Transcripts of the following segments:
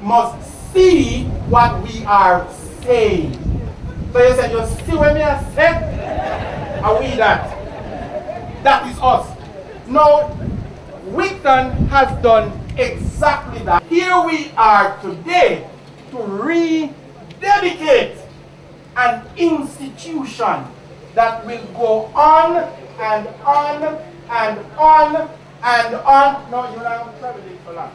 must see what we are saying. So you said, you see what me I said? Are we that? That is us. Now, Wigton has done exactly that. Here we are today to rededicate an institution that will go on and on and on and on. No, you're not traveling for long.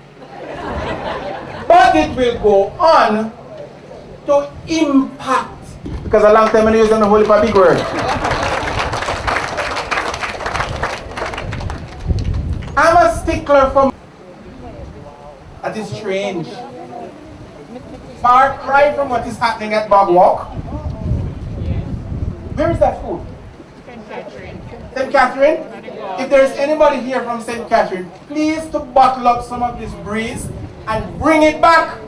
But it will go on to impact. Because a long time I'm using the whole heap of big word. I'm a stickler for. That is strange. Far cry from what is happening at Bob Walk. Where is that school? St. Catherine. St. Catherine? If there's anybody here from St. Catherine, please to bottle up some of this breeze and bring it back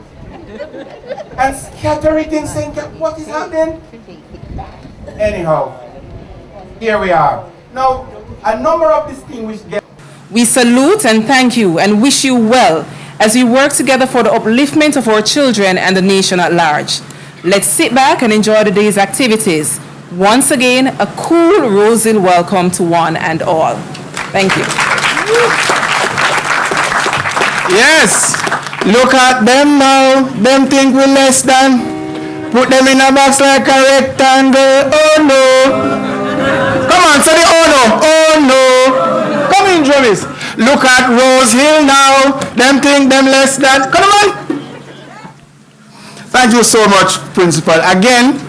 and scatter it in St. Catherine. What is happening? Anyhow, here we are. Now, a number of distinguished guests. We salute and thank you and wish you well as we work together for the upliftment of our children and the nation at large. Let's sit back and enjoy the day's activities. Once again, a cool Roseville welcome to one and all. Thank you. Yes, look at them now. Them think we're less than. Put them in a box like a rectangle. Oh no. Come on, say the oh no. Oh no. Come in, Travis. Look at Rose Hill now. Them think them less than. Come on. Thank you so much, Principal. Again,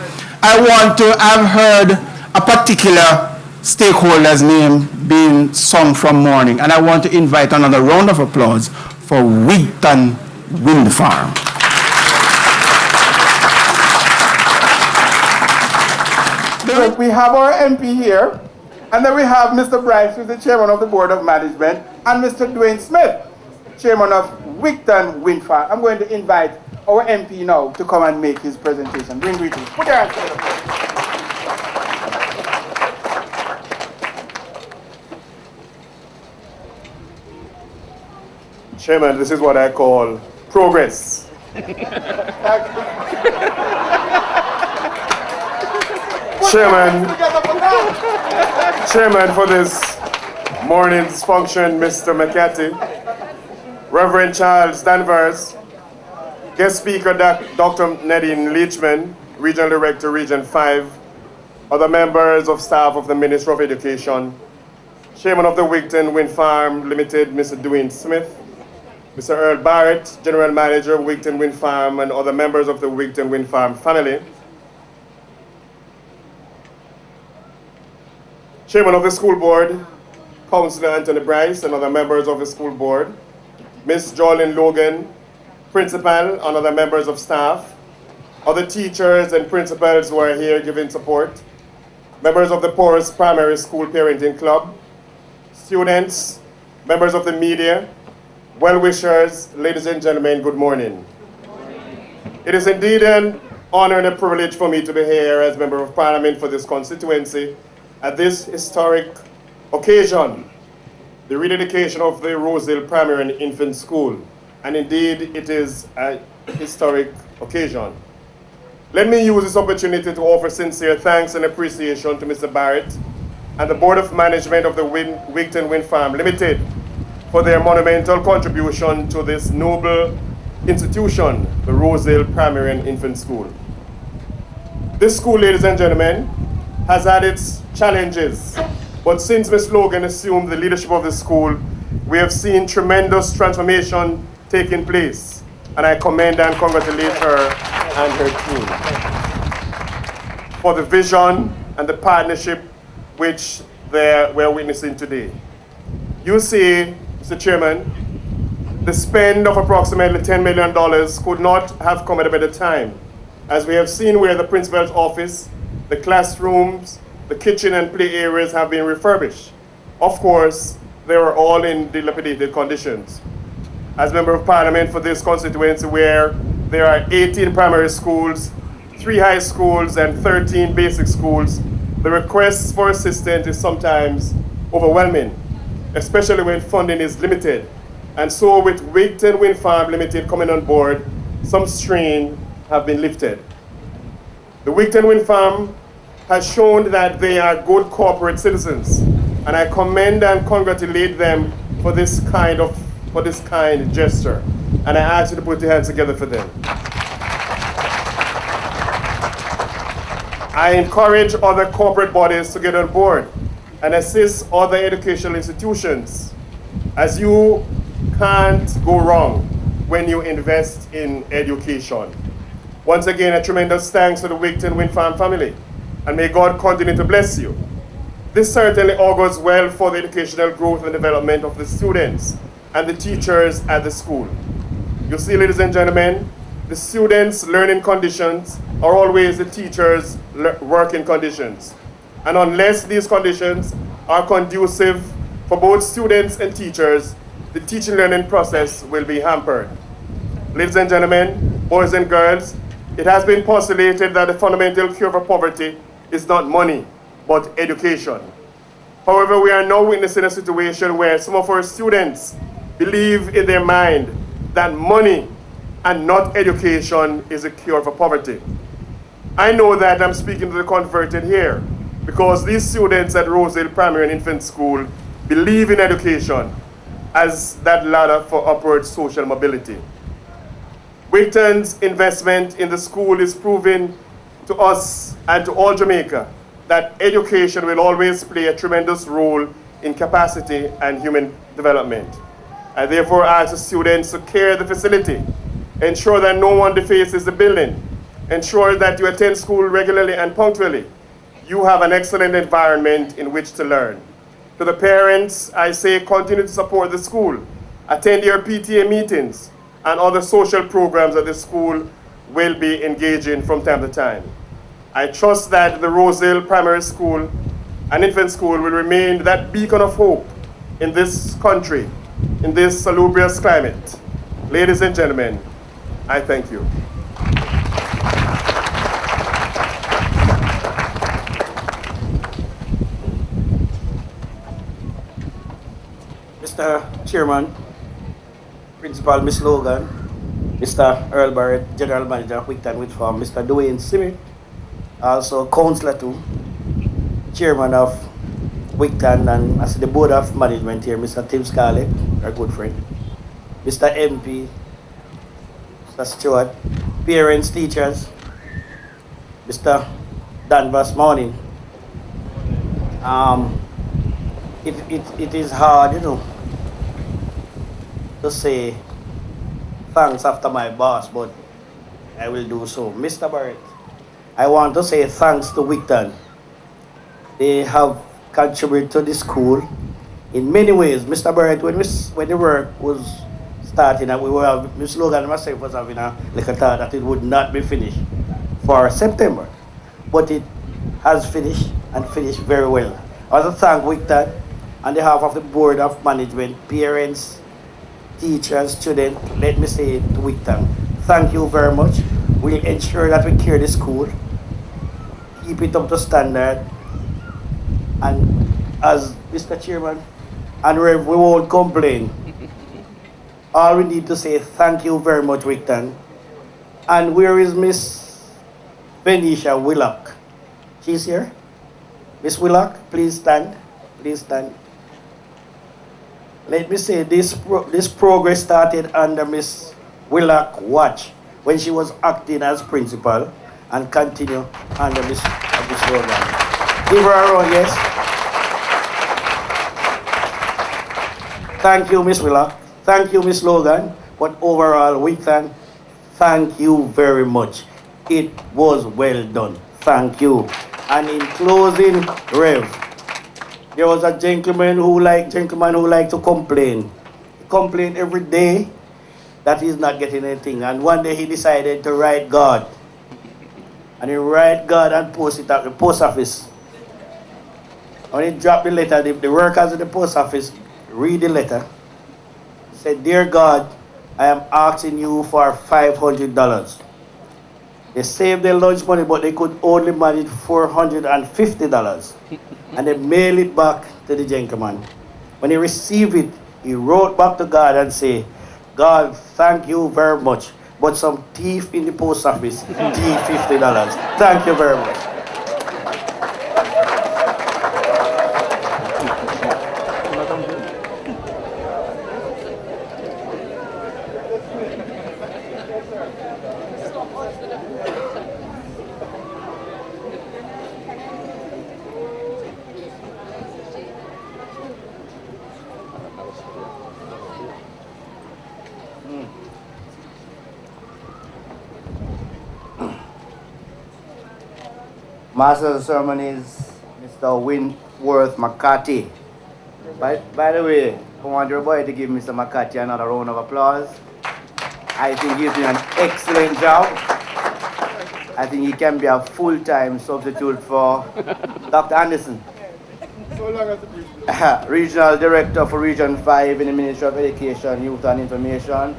I want to have heard a particular stakeholder's name being sung from morning, and I want to invite another round of applause for Wigton Wind Farm. We have our MP here, and then we have Mr. Bryce, who's the chairman of the Board of Management, and Mr. Dwayne Smith, chairman of Wigton Wind Farm. I'm going to invite our MP now to come and make his presentation. Bring greetings. Put your hands together. Chairman, this is what I call progress. Chairman for this morning's function, Mr. McCarthy, Reverend Charles Danvers, guest speaker Dr. Nadine Leachman, Regional Director, Region 5, other members of staff of the Ministry of Education, Chairman of the Wigton Wind Farm Limited, Mr. Dwayne Smith, Mr. Earl Barrett, General Manager of Wigton Wind Farm, and other members of the Wigton Wind Farm family, Chairman of the School Board, Councillor Anthony Bryce, and other members of the school board, Ms. Jolene Logan, Principal, and other members of staff, other teachers and principals who are here giving support, members of the Poorest Primary School Parenting Club, students, members of the media, well-wishers, ladies and gentlemen, good morning. It is indeed an honor and a privilege for me to be here as Member of Parliament for this constituency at this historic occasion, the rededication of the Roseville Primary and Infant School. And indeed, it is a historic occasion. Let me use this opportunity to offer sincere thanks and appreciation to Mr. Barrett and the Board of Management of the Wigton Wind Farm Limited for their monumental contribution to this noble institution, the Roseville Primary and Infant School. This school, ladies and gentlemen, has had its challenges, but since Ms. Logan assumed the leadership of the school, we have seen tremendous transformation taking place, and I commend and congratulate her and her team for the vision and the partnership which we're witnessing today. You see, Mr. Chairman, the spend of approximately $10 million could not have come at a better time, as we have seen where the principal's office, the classrooms, the kitchen and play areas have been refurbished. Of course, they were all in dilapidated conditions. As Member of Parliament for this constituency, where there are 18 primary schools, 3 high schools, and 13 basic schools, the requests for assistance is sometimes overwhelming, especially when funding is limited. And so with Wigton Wind Farm Limited coming on board, some strain have been lifted. The Wigton Wind Farm has shown that they are good corporate citizens, and I commend and congratulate them for this kind gesture. And I ask you to put your hands together for them. I encourage other corporate bodies to get on board and assist other educational institutions, as you can't go wrong when you invest in education. Once again, a tremendous thanks to the Wigton Wind Farm family, and may God continue to bless you. This certainly augurs well for the educational growth and development of the students and the teachers at the school. You see, ladies and gentlemen, the students' learning conditions are always the teachers' working conditions. And unless these conditions are conducive for both students and teachers, the teaching learning process will be hampered. Ladies and gentlemen, boys and girls, it has been postulated that the fundamental cure for poverty is not money, but education. However, we are now witnessing a situation where some of our students believe in their mind that money and not education is a cure for poverty. I know that I'm speaking to the converted here, because these students at Rosedale Primary and Infant School believe in education as that ladder for upward social mobility. Wigton's investment in the school is proving to us and to all Jamaica that education will always play a tremendous role in capacity and human development. I therefore ask the students to care the facility, ensure that no one defaces the building, ensure that you attend school regularly and punctually. You have an excellent environment in which to learn. To the parents, I say continue to support the school, attend your PTA meetings, and other social programs that the school will be engaging from time to time. I trust that the Rosedale Primary School and Infant School will remain that beacon of hope in this country, in this salubrious climate. Ladies and gentlemen, I thank you. Mr. Chairman, Principal Miss Logan, Mr. Earl Barrett, General Manager of Wigton Wind Farm, Mr. Dwayne Simi, also Councillor too, Chairman of Wigton, and as the Board of Management here, Mr. Tim Scarlett, our good friend, Mr. MP, Mr. Stewart, parents, teachers, Mr. Danvers, morning. It is hard, to say thanks after my boss, but I will do so. Mr. Barrett, I want to say thanks to Wigton. They have contributed to the school in many ways. Mr. Barrett, when the work was starting, and we were, Ms. Logan and myself was having a little thought that it would not be finished for September. But it has finished, and finished very well. I want to thank Wigton on behalf of the Board of Management, parents, teachers, students. Let me say to Wigton, thank you very much. We'll ensure that we care the school, keep it up to standard, and as Mr. Chairman and Rev, we won't complain. All we need to say thank you very much, Wigton. And where is Miss Venetia Willock? She's here. Miss Willock, please stand. Please stand. Let me say this progress started under Miss Willock watch when she was acting as principal, and continue under Miss Logan. Give her a round, yes. Thank you, Miss Willock. Thank you, Miss Logan. But overall, Wigton, thank you very much. It was well done. Thank you. And in closing, Rev, there was a gentleman who liked to complain. He complained every day that he's not getting anything. And one day he decided to write God. And he write God and post it at the post office. When he dropped the letter, the workers at the post office read the letter. He said, "Dear God, I am asking you for $500. They saved their lunch money, but they could only manage $450. And they mailed it back to the gentleman. When he received it, he wrote back to God and said, God, thank you very much. but some thief in the post office thief $50. Thank you very much. Master of Ceremonies, Mr. Wentworth McCarthy. By the way, I want your boy to give Mr. McCarthy another round of applause. I think he's doing an excellent job. I think he can be a full-time substitute for Dr. Anderson. So long as Regional Director for Region 5 in the Ministry of Education, Youth and Information,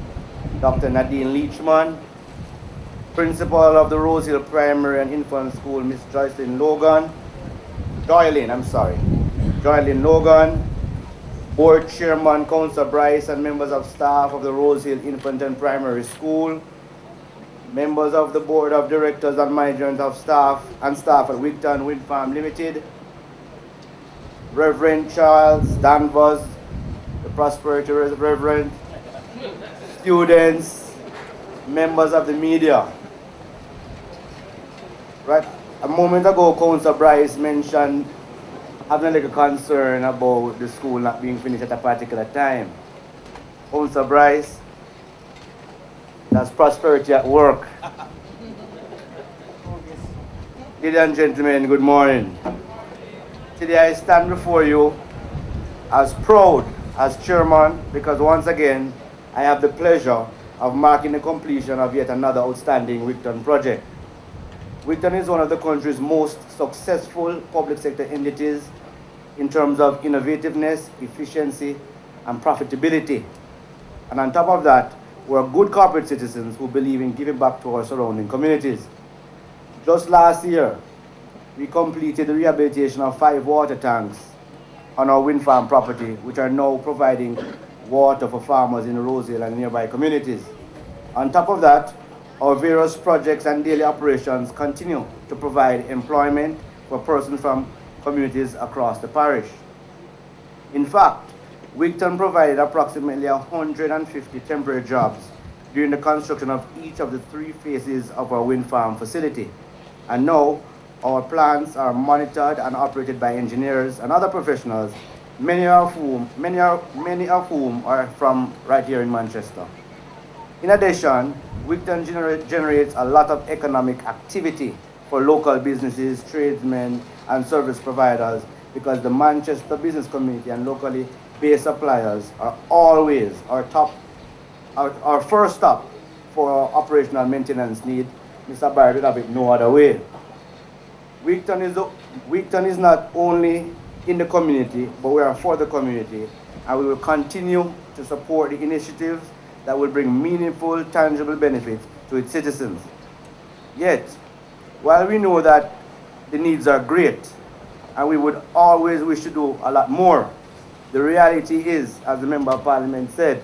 Dr. Nadine Leachman. Principal of the Rose Hill Primary and Infant School, Miss Joylyn Logan. Board Chairman, Councillor Bryce, and members of staff of the Rose Hill Infant and Primary School. Members of the Board of Directors and Management of Staff and staff at Wigton Wind Farm Limited. Reverend Charles Danvers, the Prosperity Reverend. Students, members of the media. Right, a moment ago, Councillor Bryce mentioned having a little concern about the school not being finished at a particular time. Councillor Bryce, that's prosperity at work. Ladies and gentlemen, good morning. Today I stand before you as proud as chairman because once again I have the pleasure of marking the completion of yet another outstanding Wigton project. Wigton is one of the country's most successful public sector entities in terms of innovativeness, efficiency, and profitability. And on top of that, we're good corporate citizens who believe in giving back to our surrounding communities. Just last year, we completed the rehabilitation of 5 water tanks on our wind farm property, which are now providing water for farmers in Rosehill and nearby communities. On top of that, our various projects and daily operations continue to provide employment for persons from communities across the parish. In fact, Wigton provided approximately 150 temporary jobs during the construction of each of the 3 phases of our wind farm facility. And now, our plants are monitored and operated by engineers and other professionals, many of whom are from right here in Manchester. In addition, Wigton generates a lot of economic activity for local businesses, tradesmen, and service providers because the Manchester business community and locally based suppliers are always our first stop for our operational maintenance need. Mr. Barrett would have it no other way. Wigton is not only in the community, but we are for the community, and we will continue to support the initiatives that will bring meaningful, tangible benefits to its citizens. Yet, while we know that the needs are great, and we would always wish to do a lot more, the reality is, as the Member of Parliament said,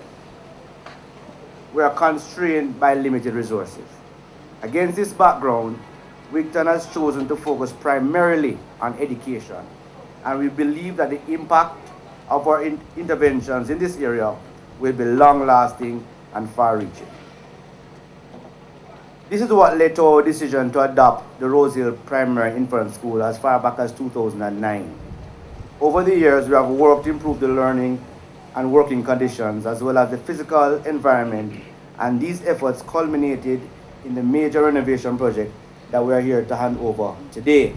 we are constrained by limited resources. Against this background, Wigton has chosen to focus primarily on education, and we believe that the impact of our interventions in this area will be long-lasting and far-reaching. This is what led to our decision to adopt the Rose Hill Primary Infant School as far back as 2009. Over the years, we have worked to improve the learning and working conditions as well as the physical environment, and these efforts culminated in the major renovation project that we are here to hand over today.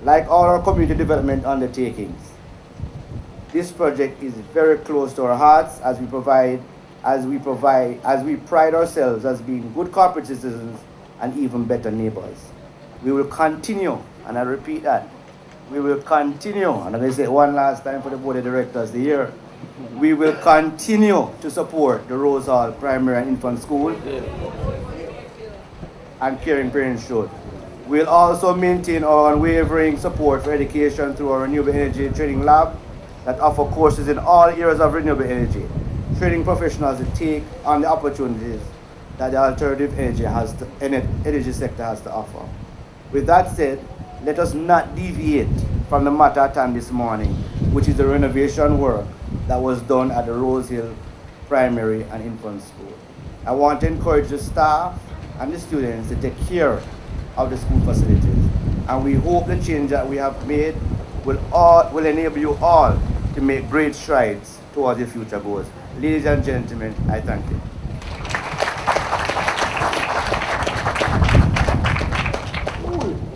Like all our community development undertakings, this project is very close to our hearts as we pride ourselves as being good corporate citizens and even better neighbors. We will continue, and I repeat that, we will continue, and I'm going to say it one last time for the board of directors here, we will continue to support the Rose Hall Primary and Infant School and caring parents should. We'll also maintain our unwavering support for education through our renewable energy training lab that offer courses in all areas of renewable energy, training professionals to take on the opportunities that the alternative energy sector has to offer. With that said, let us not deviate from the matter at hand this morning, which is the renovation work that was done at the Rose Hill Primary and Infant School. I want to encourage the staff and the students to take care of the school facilities. And we hope the change that we have made will enable you all to make great strides towards your future goals. Ladies and gentlemen, I thank you.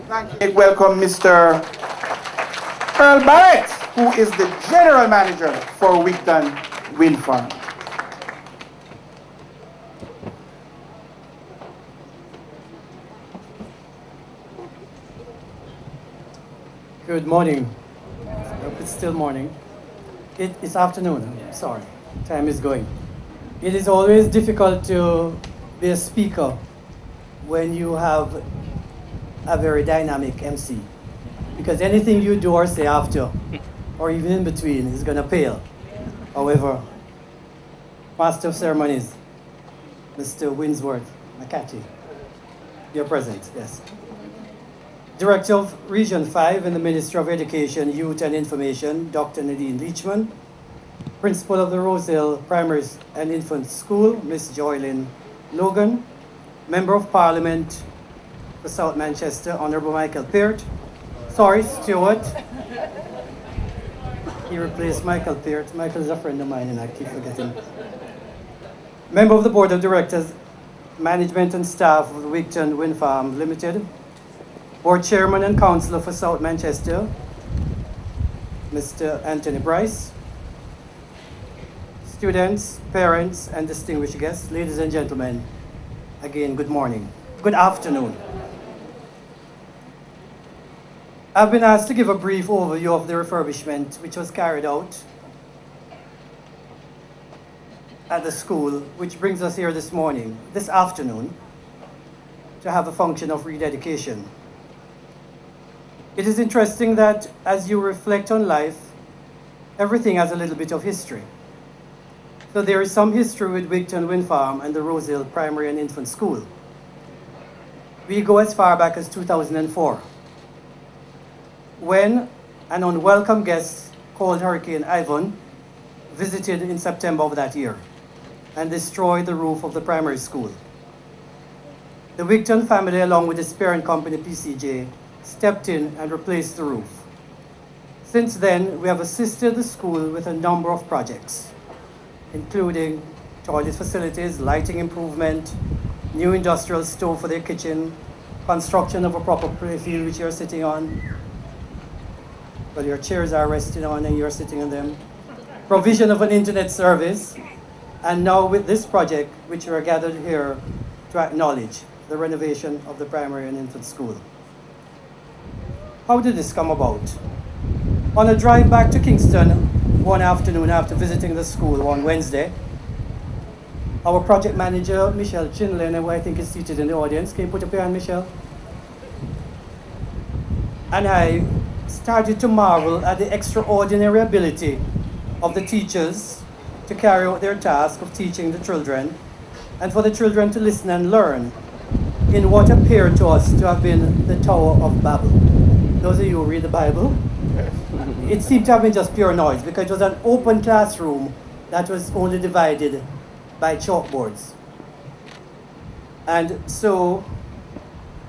Thank you. Welcome Mr. Earl Barrett, who is the General Manager for Wigton Wind Farm. Good morning. I hope it's still morning. It's afternoon. I'm sorry. Time is going. It is always difficult to be a speaker when you have a very dynamic MC, because anything you do or say after, or even in between, is going to pale. However, Master of Ceremonies, Mr. Winsworth McCarthy, you're present, yes. Director of Region 5 in the Ministry of Education, Youth and Information, Dr. Nadine Leachman. Principal of the Rose Hill Primary and Infant School, Ms. Joylyn Logan. Member of Parliament for South Manchester, Honorable Michael Peart. Sorry, Stuart. He replaced Michael Peart. Michael is a friend of mine and I keep forgetting. Member of the Board of Directors, Management and Staff of the Wigton Wind Farm Limited. Board Chairman and Councillor for South Manchester, Mr. Anthony Bryce. Students, parents, and distinguished guests, ladies and gentlemen, again, good morning. Good afternoon. I've been asked to give a brief overview of the refurbishment which was carried out at the school, which brings us here this afternoon, to have a function of rededication. It is interesting that as you reflect on life, everything has a little bit of history. So there is some history with Wigton Wind Farm and the Rose Hill Primary and Infant School. We go as far back as 2004, when an unwelcome guest called Hurricane Ivan visited in September of that year and destroyed the roof of the primary school. The Wigton family, along with its parent company PCJ, stepped in and replaced the roof. Since then, we have assisted the school with a number of projects, including toilet facilities, lighting improvement, new industrial stove for their kitchen, construction of a proper playfield which you're sitting on, well, your chairs are resting on and you're sitting on them, provision of an internet service, and now with this project, which we are gathered here to acknowledge, the renovation of the primary and infant school. How did this come about? On a drive back to Kingston one afternoon after visiting the school on Wednesday, our project manager, Michelle Chinlin, who I think is seated in the audience, can you put up your hand, Michelle? And I started to marvel at the extraordinary ability of the teachers to carry out their task of teaching the children, and for the children to listen and learn in what appeared to us to have been the Tower of Babel. Those of you who read the Bible, it seemed to have been just pure noise because it was an open classroom that was only divided by chalkboards. And so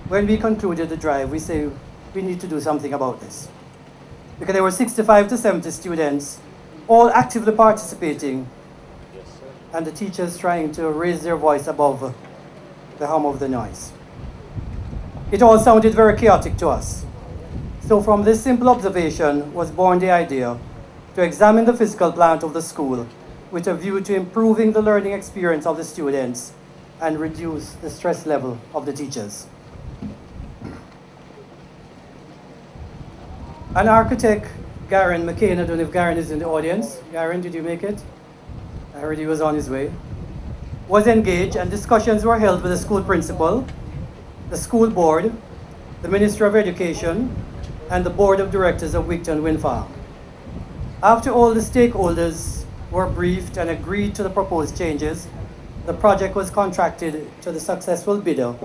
when we concluded the drive, we say we need to do something about this. Because there were 65 to 70 students all actively participating, and the teachers trying to raise their voice above the hum of the noise. It all sounded very chaotic to us. So from this simple observation was born the idea to examine the physical plant of the school with a view to improving the learning experience of the students and reduce the stress level of the teachers. An architect, Garen McCain, I don't know if Garen is in the audience. Garen, did you make it? I heard he was on his way. Was engaged and discussions were held with the school principal, the school board, the Ministry of Education, and the board of directors of Wigton Wind Farm. After all the stakeholders were briefed and agreed to the proposed changes, the project was contracted to the successful bidder,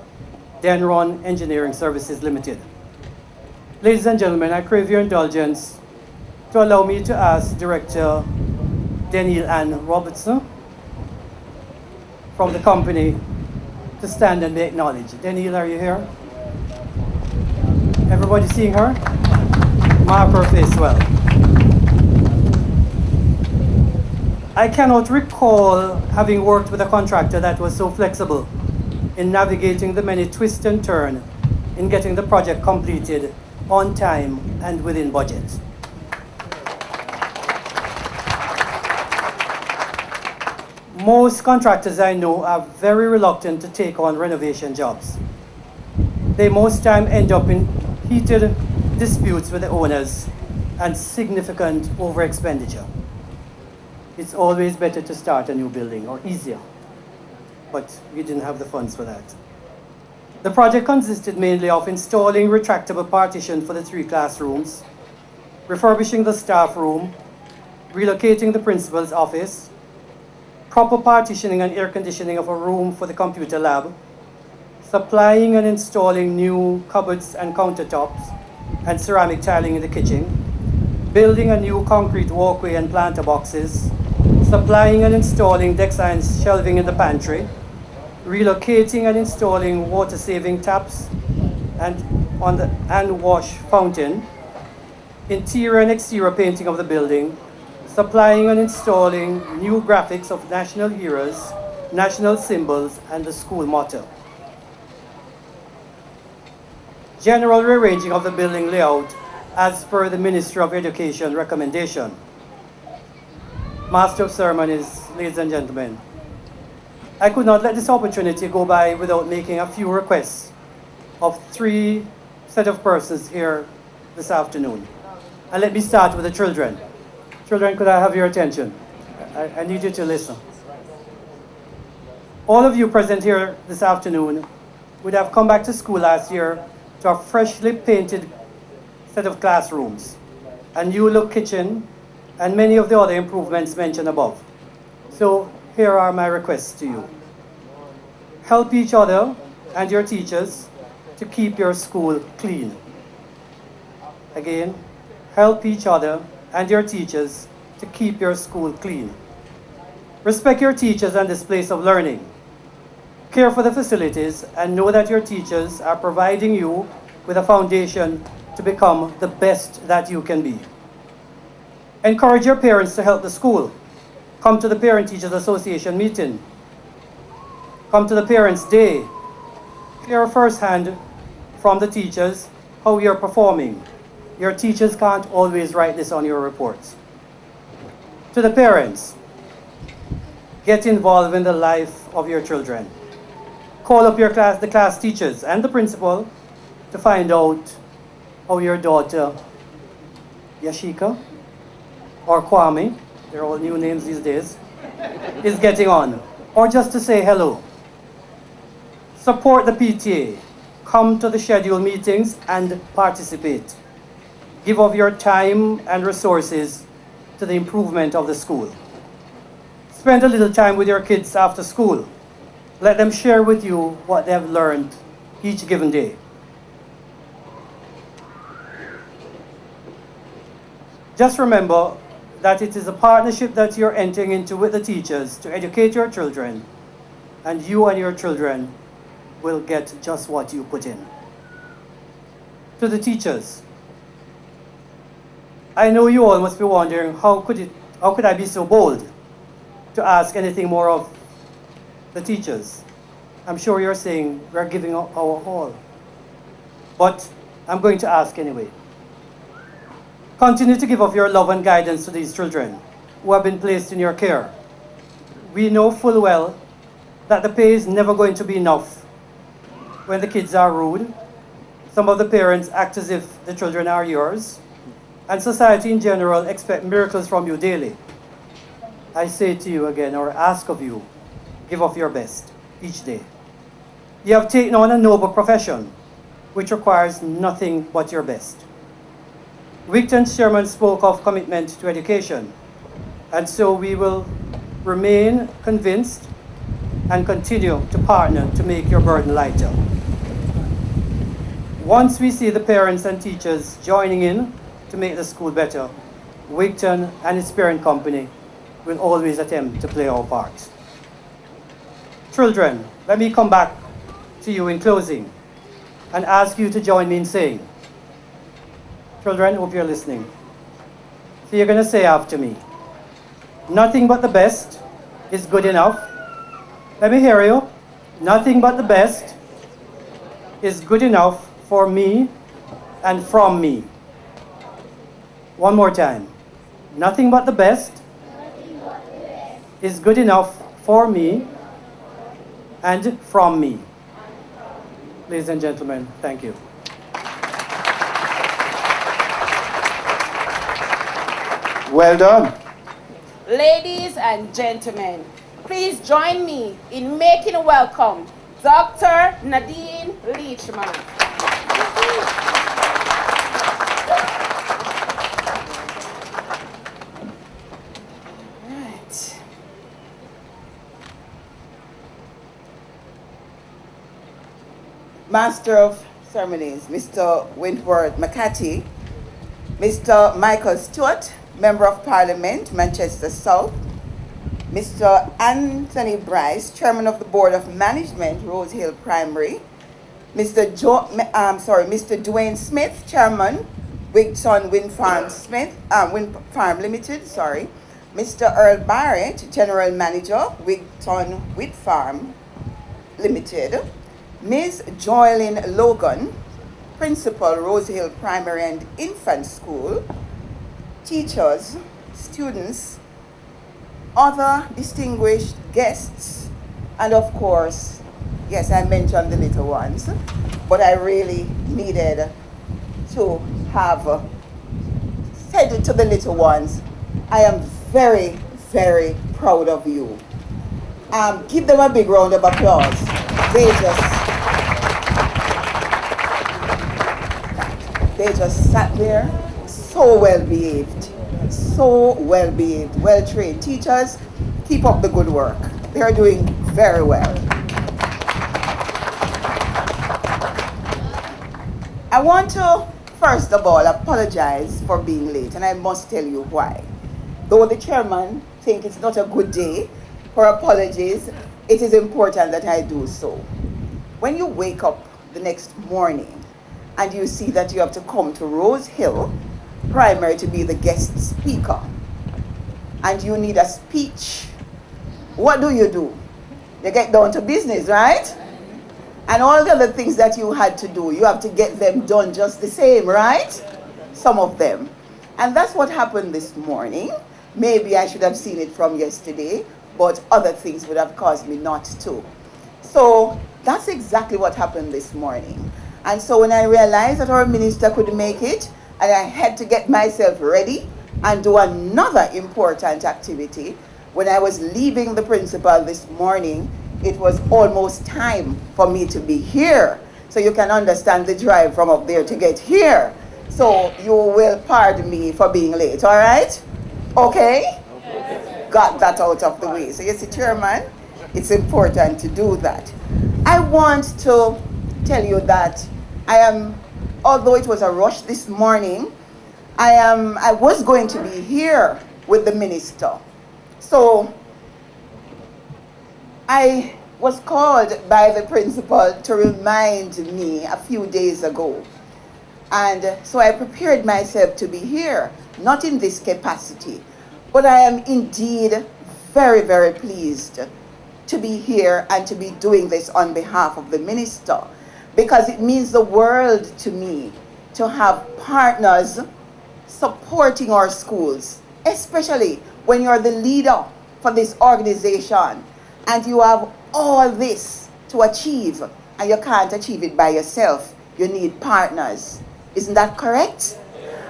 Denron Engineering Services Limited. Ladies and gentlemen, I crave your indulgence to allow me to ask Director Danielle Ann Robertson from the company to stand and be acknowledged. Danielle, are you here? Everybody seeing her? Mark her face well. I cannot recall having worked with a contractor that was so flexible in navigating the many twists and turns in getting the project completed on time and within budget. Most contractors I know are very reluctant to take on renovation jobs. They most time end up in heated disputes with the owners and significant over expenditure. It's always better to start a new building, or easier, but we didn't have the funds for that. The project consisted mainly of installing retractable partition for the 3 classrooms, refurbishing the staff room, relocating the principal's office, proper partitioning and air conditioning of a room for the computer lab, supplying and installing new cupboards and countertops and ceramic tiling in the kitchen, building a new concrete walkway and planter boxes, supplying and installing deck sign shelving in the pantry, relocating and installing water-saving taps and on the hand wash fountain, interior and exterior painting of the building, supplying and installing new graphics of national heroes, national symbols, and the school motto. General rearranging of the building layout as per the Ministry of Education recommendation. Master of Ceremonies, ladies and gentlemen, I could not let this opportunity go by without making a few requests of 3 set of persons here this afternoon. And let me start with the children. Children, could I have your attention? I need you to listen. All of you present here this afternoon would have come back to school last year to a freshly painted set of classrooms, a new look kitchen, and many of the other improvements mentioned above. So here are my requests to you. Help each other and your teachers to keep your school clean. Again, help each other and your teachers to keep your school clean. Respect your teachers and this place of learning. Care for the facilities and know that your teachers are providing you with a foundation to become the best that you can be. Encourage your parents to help the school. Come to the Parent Teachers Association meeting. Come to the Parents' Day. Hear firsthand from the teachers how you're performing. Your teachers can't always write this on your reports. To the parents, get involved in the life of your children. Call up the class teachers and the principal to find out how your daughter, Yashika, or Kwame, they're all new names these days, is getting on, or just to say hello. Support the PTA. Come to the scheduled meetings and participate. Give of your time and resources to the improvement of the school. Spend a little time with your kids after school. Let them share with you what they have learned each given day. Just remember that it is a partnership that you're entering into with the teachers to educate your children, and you and your children will get just what you put in. To the teachers, I know you all must be wondering how could I be so bold to ask anything more of the teachers. I'm sure you're saying we're giving up our all, but I'm going to ask anyway. Continue to give of your love and guidance to these children who have been placed in your care. We know full well that the pay is never going to be enough when the kids are rude. Some of the parents act as if the children are yours, and society in general expect miracles from you daily. I say to you again, or ask of you, give of your best each day. You have taken on a noble profession which requires nothing but your best. Wigton's chairman spoke of commitment to education, and so we will remain convinced and continue to partner to make your burden lighter. Once we see the parents and teachers joining in to make the school better, Wigton and its parent company will always attempt to play our part. Children, let me come back to you in closing and ask you to join me in saying, children, hope you're listening. So you're going to say after me, nothing but the best is good enough. Let me hear you. Nothing but the best is good enough for me and from me. One more time. Nothing but the best is good enough for me and from me. Ladies and gentlemen, thank you. Well done. Ladies and gentlemen, please join me in making a welcome Dr. Nadine Leachman. Right. Master of Ceremonies, Mr. Wentworth McCarthy, Mr. Michael Stewart, Member of Parliament, Manchester South, Mr. Anthony Bryce, Chairman of the Board of Management, Rose Hill Primary, Mr. Dwayne Smith, Chairman, Wigton Wind Farm Limited, Mr. Earl Barrett, General Manager, Wigton Wind Farm Limited, Ms. Joylyn Logan, Principal, Rose Hill Primary and Infant School, teachers, students, other distinguished guests, and of course, yes, I mentioned the little ones, but I really needed to have said it to the little ones. I am very, very proud of you. Give them a big round of applause. They just sat there, so well behaved, well trained. Teachers, keep up the good work. They're doing very well. I want to, first of all, apologize for being late, and I must tell you why. Though the chairman thinks it's not a good day for apologies, it is important that I do so. When you wake up the next morning and you see that you have to come to Rose Hill Primary to be the guest speaker, and you need a speech, what do? You get down to business, right? And all the other things that you had to do, you have to get them done just the same, right? Some of them. And that's what happened this morning. Maybe I should have seen it from yesterday, but other things would have caused me not to. So that's exactly what happened this morning. And so when I realized that our minister couldn't make it, and I had to get myself ready and do another important activity, when I was leaving the principal this morning, it was almost time for me to be here. So you can understand the drive from up there to get here. So you will pardon me for being late, all right? Okay? Yes. Got that out of the way. So you see, Chairman, it's important to do that. I want to tell you that although it was a rush this morning, I was going to be here with the minister. So I was called by the principal to remind me a few days ago. And so I prepared myself to be here, not in this capacity, but I am indeed very, very pleased to be here and to be doing this on behalf of the minister, because it means the world to me to have partners supporting our schools, especially when you're the leader for this organization and you have all this to achieve and you can't achieve it by yourself. You need partners. Isn't that correct?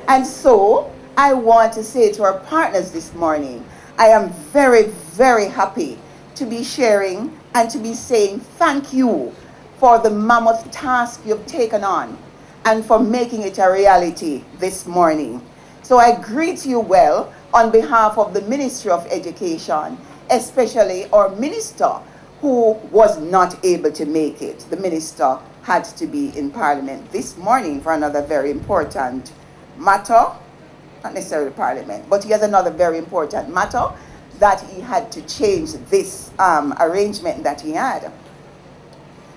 And so I want to say to our partners this morning, I am very, very happy to be sharing and to be saying thank you for the mammoth task you've taken on and for making it a reality this morning. So I greet you well on behalf of the Ministry of Education, especially our minister, who was not able to make it. The minister had to be in Parliament this morning for another very important matter, not necessarily Parliament, but he has another very important matter that he had to change this arrangement that he had.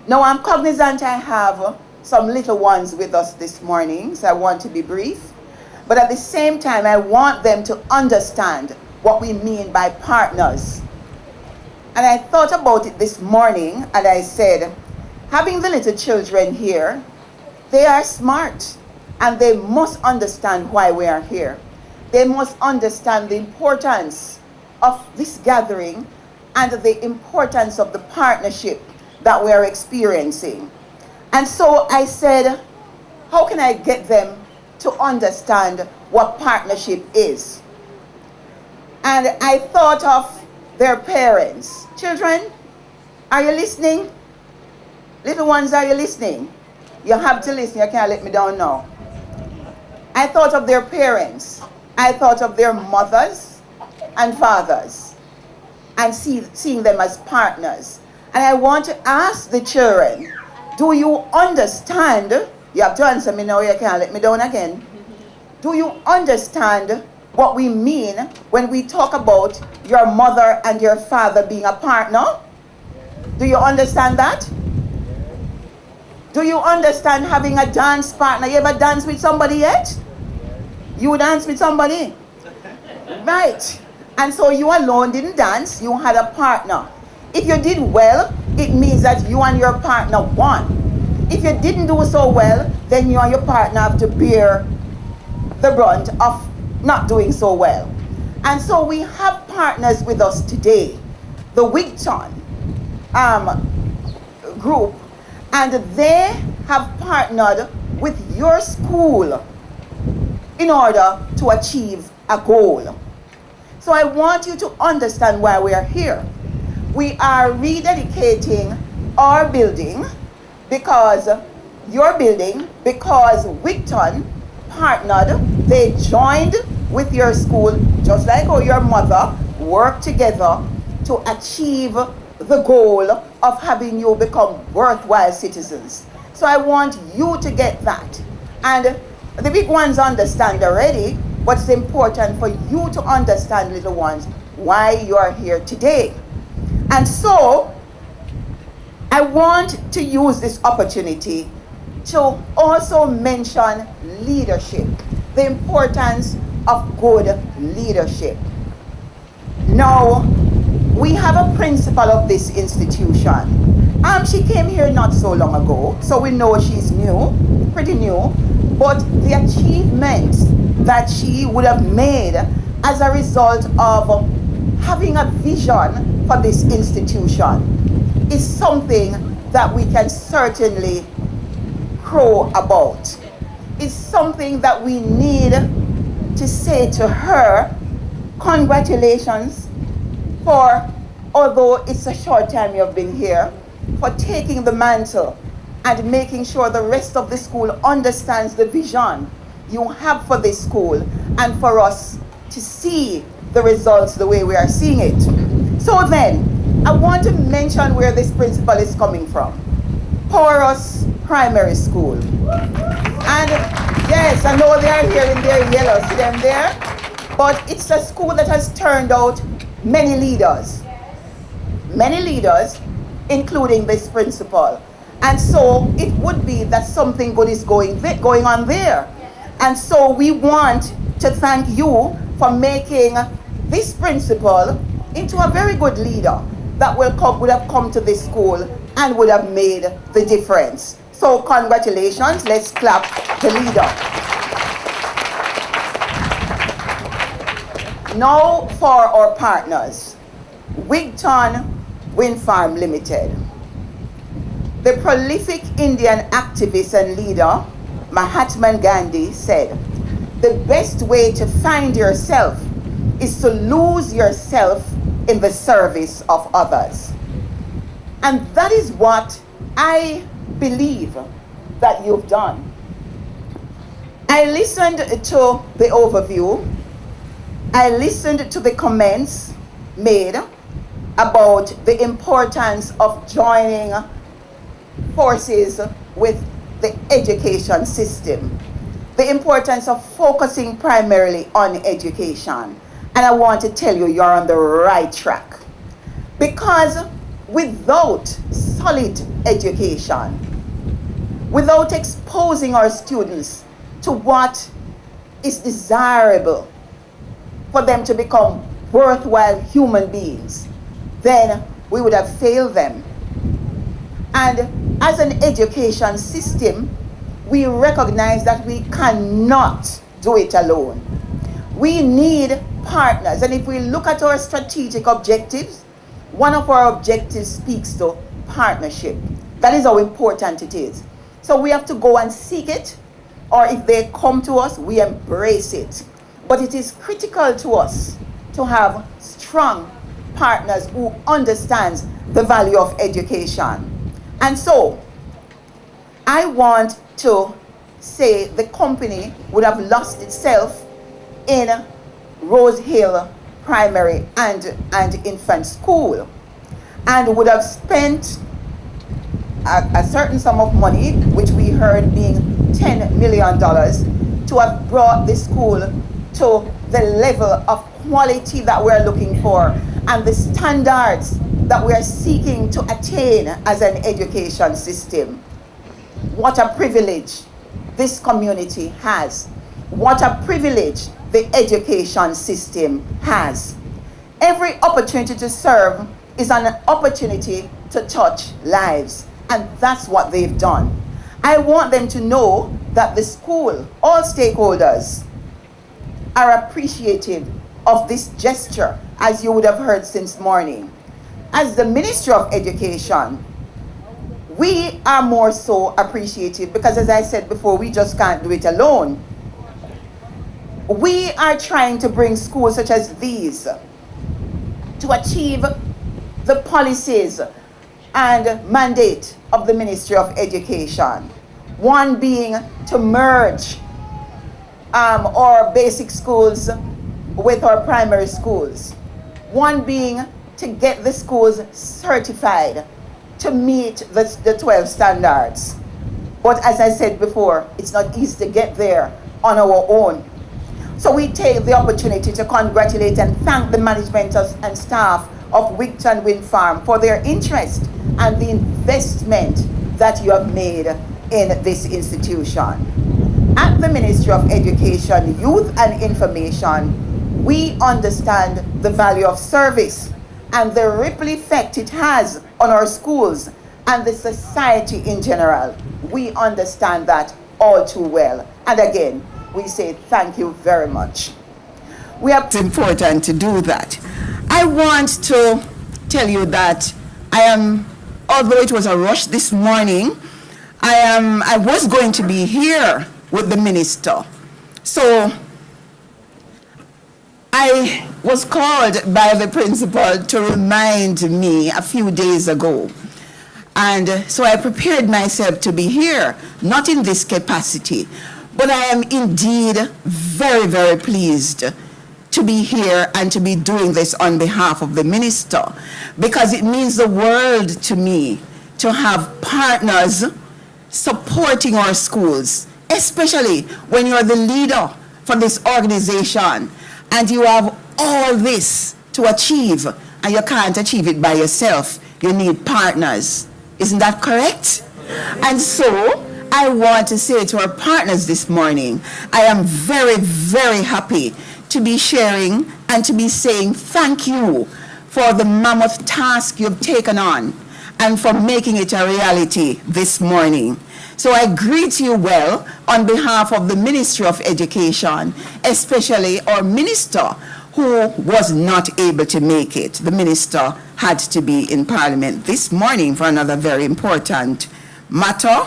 Now I'm cognizant I have some little ones with us this morning, so I want to be brief. But at the same time, I want them to understand what we mean by partners. And I thought about it this morning, and I said, having the little children here, they are smart, and they must understand why we are here. They must understand the importance of this gathering and the importance of the partnership that we are experiencing. And so I said, how can I get them to understand what partnership is? And I thought of their parents. Children, are you listening? Little ones, are you listening? You have to listen, you can't let me down now. I thought of their parents. I thought of their mothers and fathers and seeing them as partners. And I want to ask the children, do you understand? You have to answer me now, you can't let me down again. Do you understand what we mean when we talk about your mother and your father being a partner? Do you understand that? Do you understand having a dance partner? You ever dance with somebody yet? You dance with somebody? Right. And so you alone didn't dance, you had a partner. If you did well, it means that you and your partner won. If you didn't do so well, then you and your partner have to bear the brunt of not doing so well. And so we have partners with us today, the Wigton group, and they have partnered with your school in order to achieve a goal. So I want you to understand why we are here. We are rededicating our building because Wigton partnered, they joined with your school, just like how your mother worked together to achieve the goal of having you become worthwhile citizens. So I want you to get that. And the big ones understand already, but it's important for you to understand, little ones, why you are here today. And so I want to use this opportunity to also mention leadership, the importance of good leadership. Now, we have a principal of this institution. She came here not so long ago, so we know she's new, pretty new, but the achievements that she would have made as a result of having a vision for this institution is something that we can certainly crow about. It's something that we need to say to her, congratulations for, although it's a short time you've been here, for taking the mantle and making sure the rest of the school understands the vision you have for this school and for us to see the results the way we are seeing it. So then, I want to mention where this principal is coming from. Porus Primary School. And yes, I know they are here in their yellow, see them there? But it's a school that has turned out many leaders, including this principal. And so it would be that something good is going on there. And so we want to thank you for making this principal into a very good leader that would have come to this school and would have made the difference. So congratulations, let's clap the leader. Now for our partners, Wigton Wind Farm Limited. The prolific Indian activist and leader, Mahatma Gandhi, said, "The best way to find yourself is to lose yourself in the service of others." And that is what I believe that you've done. I listened to the overview. I listened to the comments made. about the importance of joining forces with the education system, the importance of focusing primarily on education. And I want to tell you, you're on the right track. Because without solid education, without exposing our students to what is desirable for them to become worthwhile human beings, then we would have failed them. And as an education system, we recognize that we cannot do it alone. We need partners. And if we look at our strategic objectives, one of our objectives speaks to partnership. That is how important it is. So we have to go and seek it, or if they come to us, we embrace it. But it is critical to us to have strong partners who understands the value of education. And so, I want to say the company would have lost itself in Rose Hill Primary and Infant School, and would have spent a certain sum of money, which we heard being $10 million, to have brought the school to the level of quality that we're looking for and the standards that we're seeking to attain as an education system. What a privilege this community has. What a privilege the education system has. Every opportunity to serve is an opportunity to touch lives, and that's what they've done. I want them to know that the school, all stakeholders, are appreciative of this gesture, as you would have heard since morning. As the Ministry of Education, we are more so appreciative because, as I said before, we just can't do it alone. We are trying to bring schools such as these to achieve the policies and mandate of the Ministry of Education. One being to merge our basic schools with our primary schools. One being to get the schools certified to meet the 12 standards. But as I said before, it's not easy to get there on our own. So we take the opportunity to congratulate and thank the management and staff of Wigton Wind Farm for their interest and the investment that you have made in this institution. At the Ministry of Education, Youth and Information, we understand the value of service and the ripple effect it has on our schools and the society in general. We understand that all too well. And again, we say thank you very much. It's important to do that. I want to tell you that although it was a rush this morning, I was going to be here with the minister. So I was called by the principal to remind me a few days ago. And so I prepared myself to be here, not in this capacity, but I am indeed very, very pleased to be here and to be doing this on behalf of the minister, because it means the world to me to have partners supporting our schools, especially when you're the leader for this organization and you have all this to achieve and you can't achieve it by yourself. You need partners. Isn't that correct? And so I want to say to our partners this morning, I am very, very happy to be sharing and to be saying thank you for the mammoth task you've taken on and for making it a reality this morning. So I greet you well on behalf of the Ministry of Education, especially our minister who was not able to make it. The minister had to be in Parliament this morning for another very important matter.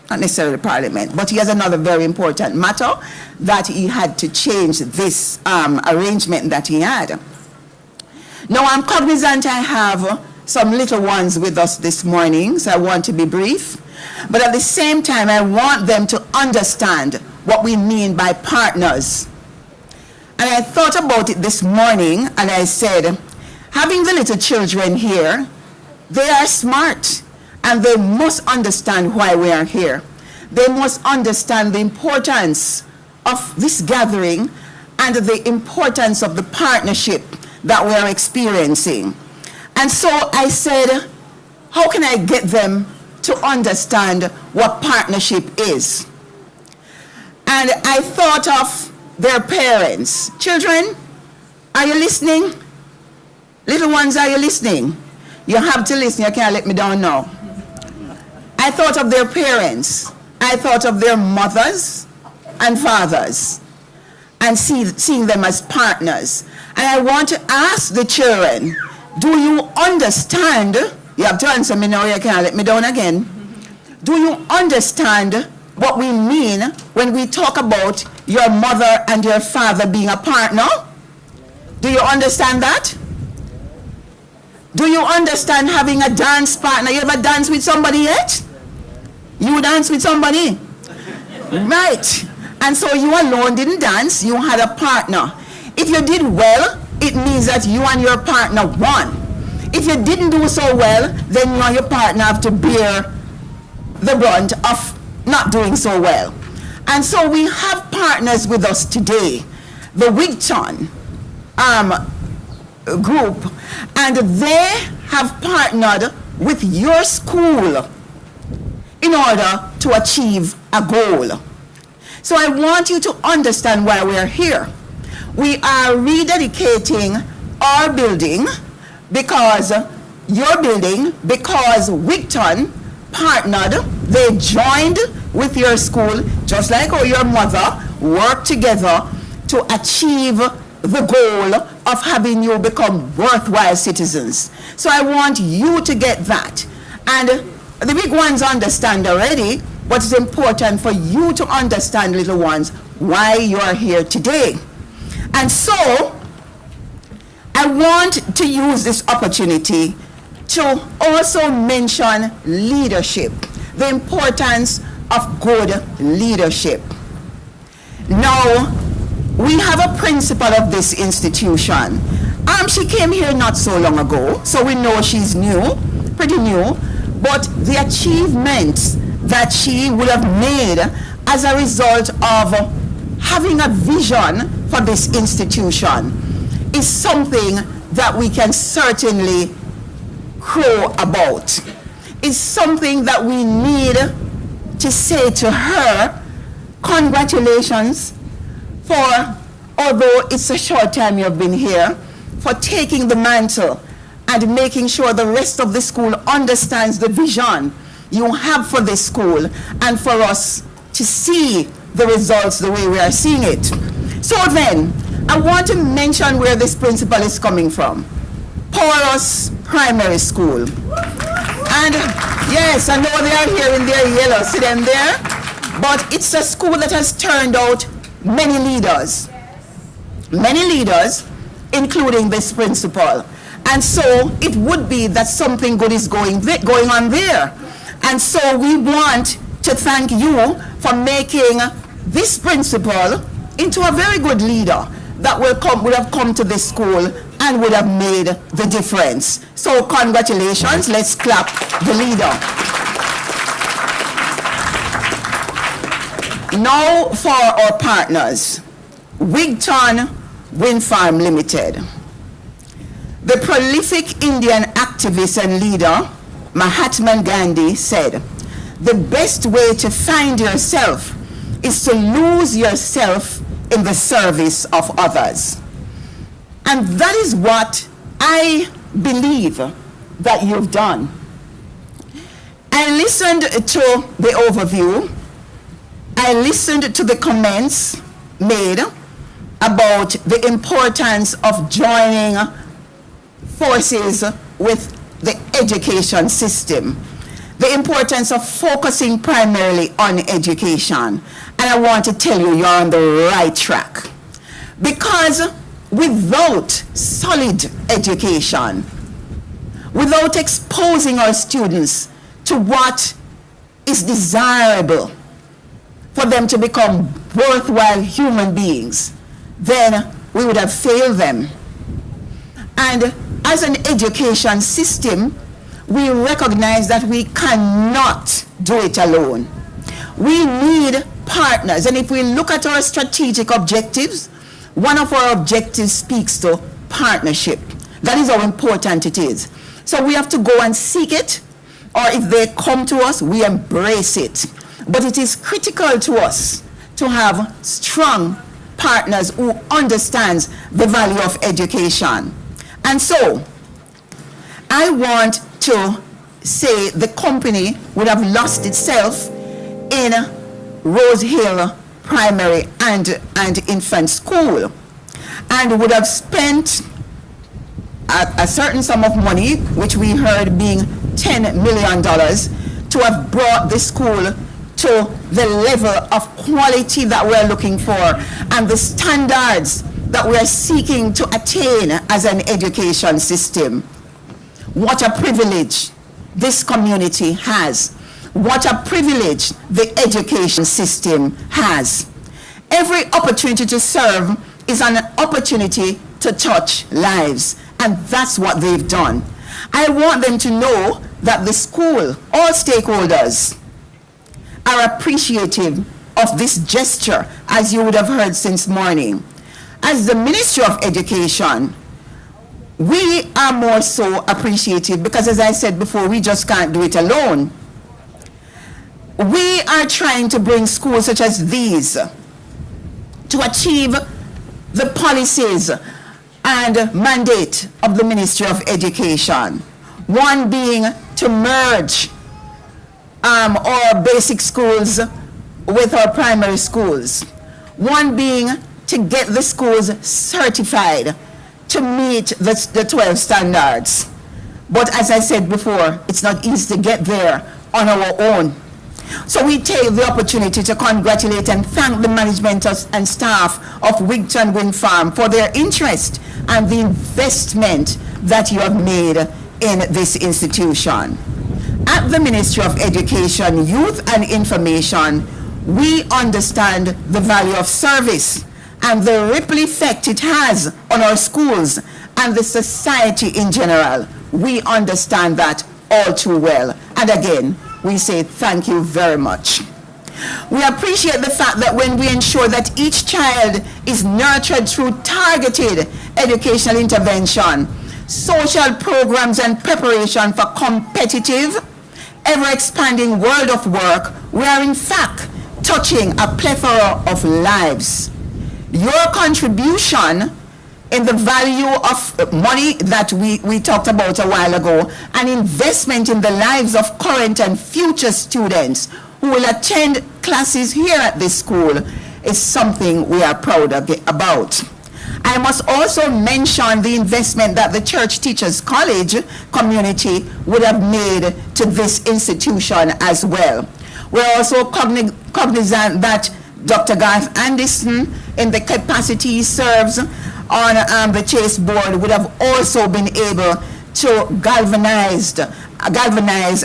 Not necessarily Parliament, but he has another very important matter that he had to change this arrangement that he had. Now I'm cognizant I have some little ones with us this morning, so I want to be brief. But at the same time, I want them to understand what we mean by partners. And I thought about it this morning and I said, having the little children here, they are smart and they must understand why we are here. They must understand the importance of this gathering and the importance of the partnership that we are experiencing. And so I said, how can I get them to understand what partnership is? And I thought of their parents. Children, are you listening? Little ones, are you listening? You have to listen, you can't let me down now. I thought of their parents. I thought of their mothers and fathers and seeing them as partners. And I want to ask the children, do you understand? You have to answer me now, you can't let me down again. Do you understand what we mean when we talk about your mother and your father being a partner? Do you understand that? Do you understand having a dance partner? You ever dance with somebody yet? You dance with somebody? Right. And so you alone didn't dance, you had a partner. If you did well, it means that you and your partner won. If you didn't do so well, then you and your partner have to bear the brunt of not doing so well. And so we have partners with us today, the Wigton group, and they have partnered with your school in order to achieve a goal. So I want you to understand why we are here. We are rededicating our building because Wigton partnered, they joined with your school, just like how your mother worked together to achieve the goal of having you become worthwhile citizens. So I want you to get that. And the big ones understand already, but it's important for you to understand, little ones, why you are here today. And so I want to use this opportunity to also mention leadership, the importance of good leadership. Now, we have a principal of this institution. She came here not so long ago, so we know she's new, pretty new, but the achievements that she would have made as a result of having a vision for this institution is something that we can certainly crow about. It's something that we need to say to her, congratulations for, although it's a short time you've been here, for taking the mantle and making sure the rest of the school understands the vision you have for this school and for us to see the results the way we are seeing it. So then, I want to mention where this principal is coming from. Porus Primary School. And yes, I know they are here in their yellow, see them there? But it's a school that has turned out many leaders, including this principal. And so it would be that something good is going on there. And so we want to thank you for making this principal into a very good leader that would have come to this school and would have made the difference. So congratulations, let's clap the leader. Now for our partners, Wigton Wind Farm Limited. The prolific Indian activist and leader, Mahatma Gandhi, said, "The best way to find yourself is to lose yourself in the service of others." And that is what I believe that you've done. I listened to the overview. I listened to the comments made about the importance of joining forces with the education system, the importance of focusing primarily on education. And I want to tell you, you're on the right track. Because without solid education, without exposing our students to what is desirable for them to become worthwhile human beings, then we would have failed them. And as an education system, we recognize that we cannot do it alone. We need partners. And if we look at our strategic objectives, one of our objectives speaks to partnership. That is how important it is. So we have to go and seek it, or if they come to us, we embrace it. But it is critical to us to have strong partners who understands the value of education. And so, I want to say the company would have lost itself in Rose Hill Primary and Infant School, and would have spent a certain sum of money, which we heard being $10 million, to have brought the school to the level of quality that we're looking for and the standards that we're seeking to attain as an education system. What a privilege this community has. What a privilege the education system has. Every opportunity to serve is an opportunity to touch lives, and that's what they've done. I want them to know that the school, all stakeholders, are appreciative of this gesture, as you would have heard since morning. As the Ministry of Education, we are more so appreciative because, as I said before, we just can't do it alone. We are trying to bring schools such as these to achieve the policies and mandate of the Ministry of Education. One being to merge our basic schools with our primary schools. One being to get the schools certified to meet the 12 standards. But as I said before, it's not easy to get there on our own. So we take the opportunity to congratulate and thank the management and staff of Wigton Wind Farm for their interest and the investment that you have made in this institution. At the Ministry of Education, Youth and Information, we understand the value of service and the ripple effect it has on our schools and the society in general. We understand that all too well. And again, we say thank you very much. We appreciate the fact that when we ensure that each child is nurtured through targeted educational intervention, social programs, and preparation for competitive, ever-expanding world of work, we are in fact touching a plethora of lives. Your contribution in the value of money that we talked about a while ago, and investment in the lives of current and future students who will attend classes here at this school, is something we are proud about. I must also mention the investment that the Church Teachers College community would have made to this institution as well. We're also cognizant that Dr. Garth Anderson, in the capacity he serves on the Chase Board, would have also been able to galvanize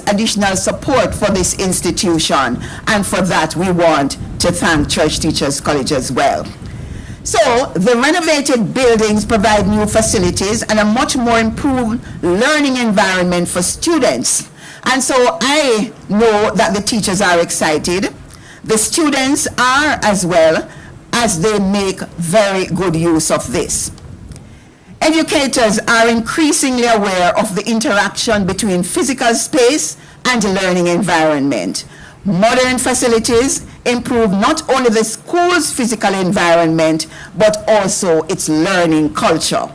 additional support for this institution. And for that, we want to thank Church Teachers College as well. So the renovated buildings provide new facilities and a much more improved learning environment for students. And so I know that the teachers are excited. The students are as well, as they make very good use of this. Educators are increasingly aware of the interaction between physical space and learning environment. Modern facilities improve not only the school's physical environment, but also its learning culture.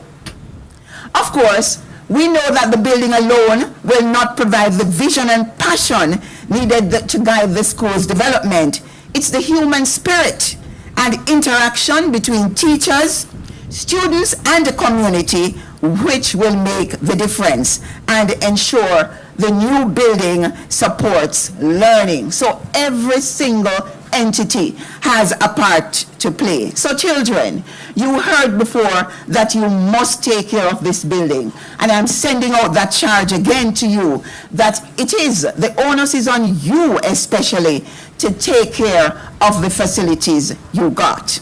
Of course, we know that the building alone will not provide the vision and passion needed to guide the school's development. It's the human spirit and interaction between teachers, students, and the community which will make the difference and ensure the new building supports learning. So every single entity has a part to play. So children, you heard before that you must take care of this building. And I'm sending out that charge again to you, that the onus is on you especially to take care of the facilities you got.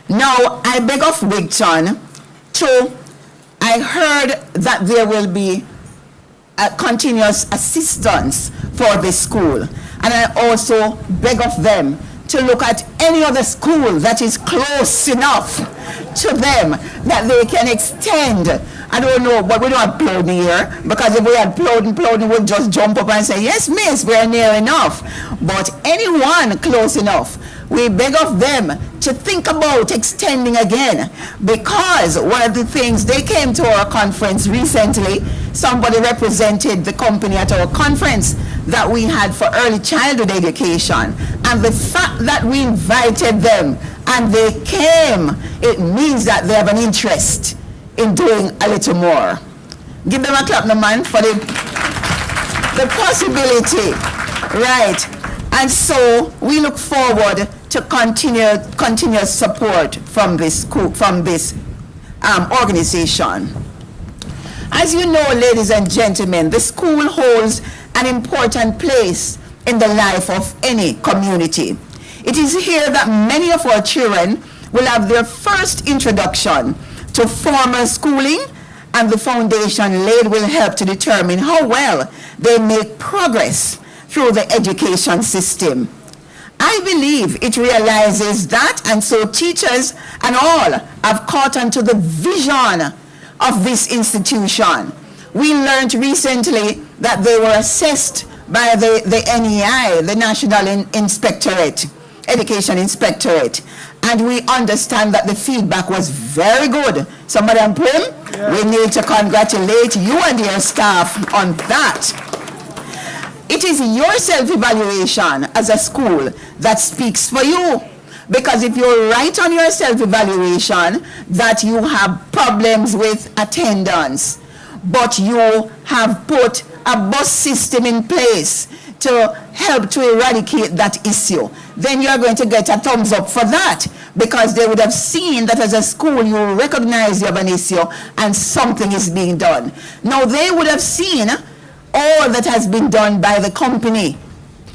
Now, I beg of Wigton to I heard that there will be a continuous assistance for this school. And I also beg of them to look at any other school that is close enough to them that they can extend. I don't know, but we don't have Plowden here, because if we had Plowden would just jump up and say, yes, miss, we're near enough. But anyone close enough, we beg of them to think about extending again, because one of the things, they came to our conference recently, somebody represented the company at our conference that we had for early childhood education, and the fact that we invited them and they came, it means that they have an interest in doing a little more. Give them a clap, no man, for the possibility, right? And so we look forward to continuous support from this school, from this organization. As you know, ladies and gentlemen, the school holds an important place in the life of any community. It is here that many of our children will have their first introduction to formal schooling, and the foundation laid will help to determine how well they make progress through the education system. I believe it realizes that, and so teachers and all have caught on to the vision of this institution. We learned recently that they were assessed by the NEI, the National Inspectorate, Education Inspectorate, and we understand that the feedback was very good. Somebody and Prim, we need to congratulate you and your staff on that. It is your self-evaluation as a school that speaks for you. Because if you're right on your self-evaluation that you have problems with attendance, but you have put a bus system in place to help to eradicate that issue, then you're going to get a thumbs up for that, because they would have seen that as a school you recognize you have an issue and something is being done. Now they would have seen all that has been done by the company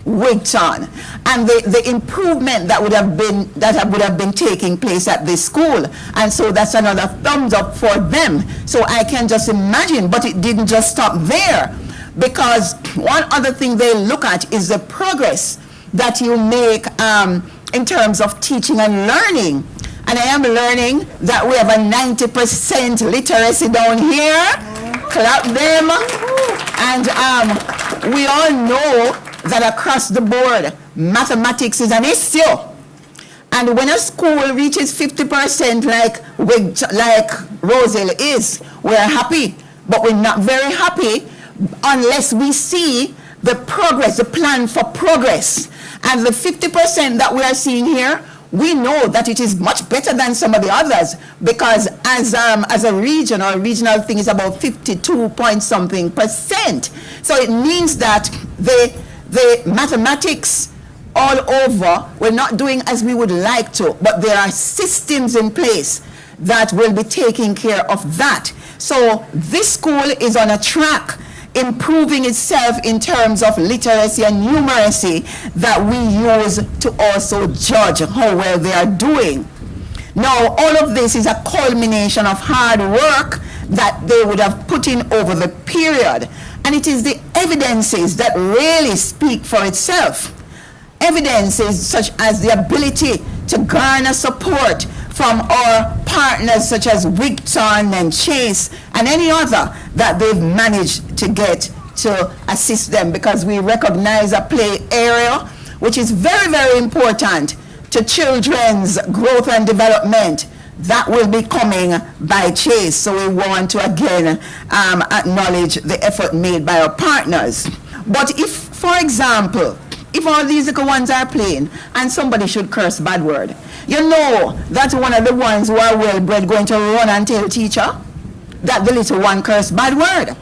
Wigton, and the improvement that would have been taking place at this school, and so that's another thumbs up for them. So I can just imagine, but it didn't just stop there, because one other thing they look at is the progress that you make in terms of teaching and learning. And I am learning that we have a 90% literacy down here. Clap them. And we all know that across the board, mathematics is an issue. And when a school reaches 50% like Roselle is, we're happy. But we're not very happy unless we see the progress, the plan for progress. And the 50% that we are seeing here, we know that it is much better than some of the others, because as a region, our regional thing is about 52 point something percent. So it means that the mathematics all over, we're not doing as we would like to, but there are systems in place that will be taking care of that. So this school is on a track improving itself in terms of literacy and numeracy that we use to also judge how well they are doing. Now, all of this is a culmination of hard work that they would have put in over the period. And it is the evidences that really speak for itself. Evidences such as the ability to garner support from our partners such as Wigton and Chase and any other that they've managed to get to assist them, because we recognize a play area which is very, very important to children's growth and development. That will be coming by Chase. So we want to again acknowledge the effort made by our partners. But if, for example, if all these little ones are playing and somebody should curse bad word, you know that one of the ones who are well bred going to run and tell teacher that the little one cursed bad word.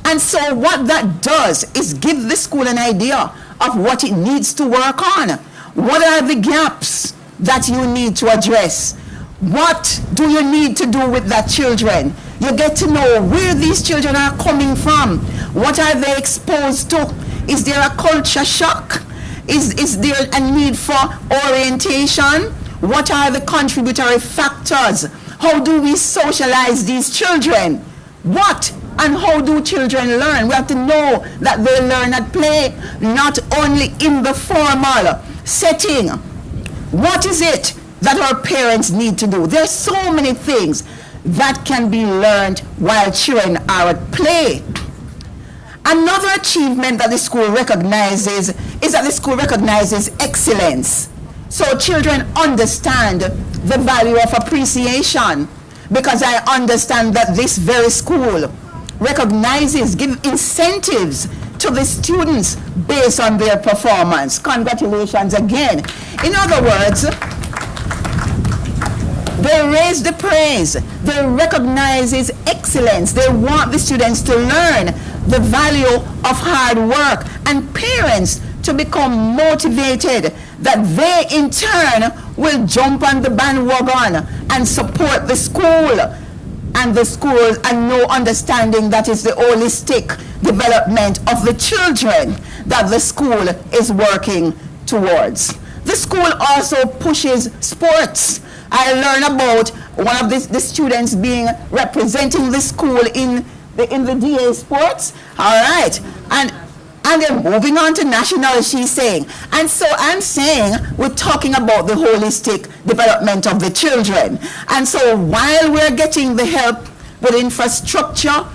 And so what that does is give the school an idea of what it needs to work on. What are the gaps that you need to address? What do you need to do with that children? You get to know where these children are coming from. What are they exposed to? Is there a culture shock? Is there a need for orientation? What are the contributory factors? How do we socialize these children? What and how do children learn? We have to know that they learn at play, not only in the formal setting. What is it that our parents need to do? There are so many things that can be learned while children are at play. Another achievement that the school recognizes is that the school recognizes excellence. So children understand the value of appreciation, because I understand that this very school recognizes, gives incentives to the students based on their performance. Congratulations again. In other words, they raise the praise. They recognize excellence. They want the students to learn the value of hard work, and parents to become motivated, that they in turn will jump on the bandwagon and support the school, and the school, and no understanding that is the holistic development of the children that the school is working towards. The school also pushes sports. I learned about one of the students being representing the school in the DA sports. All right. And then moving on to national, she's saying. And so I'm saying we're talking about the holistic development of the children. And so while we're getting the help with infrastructure,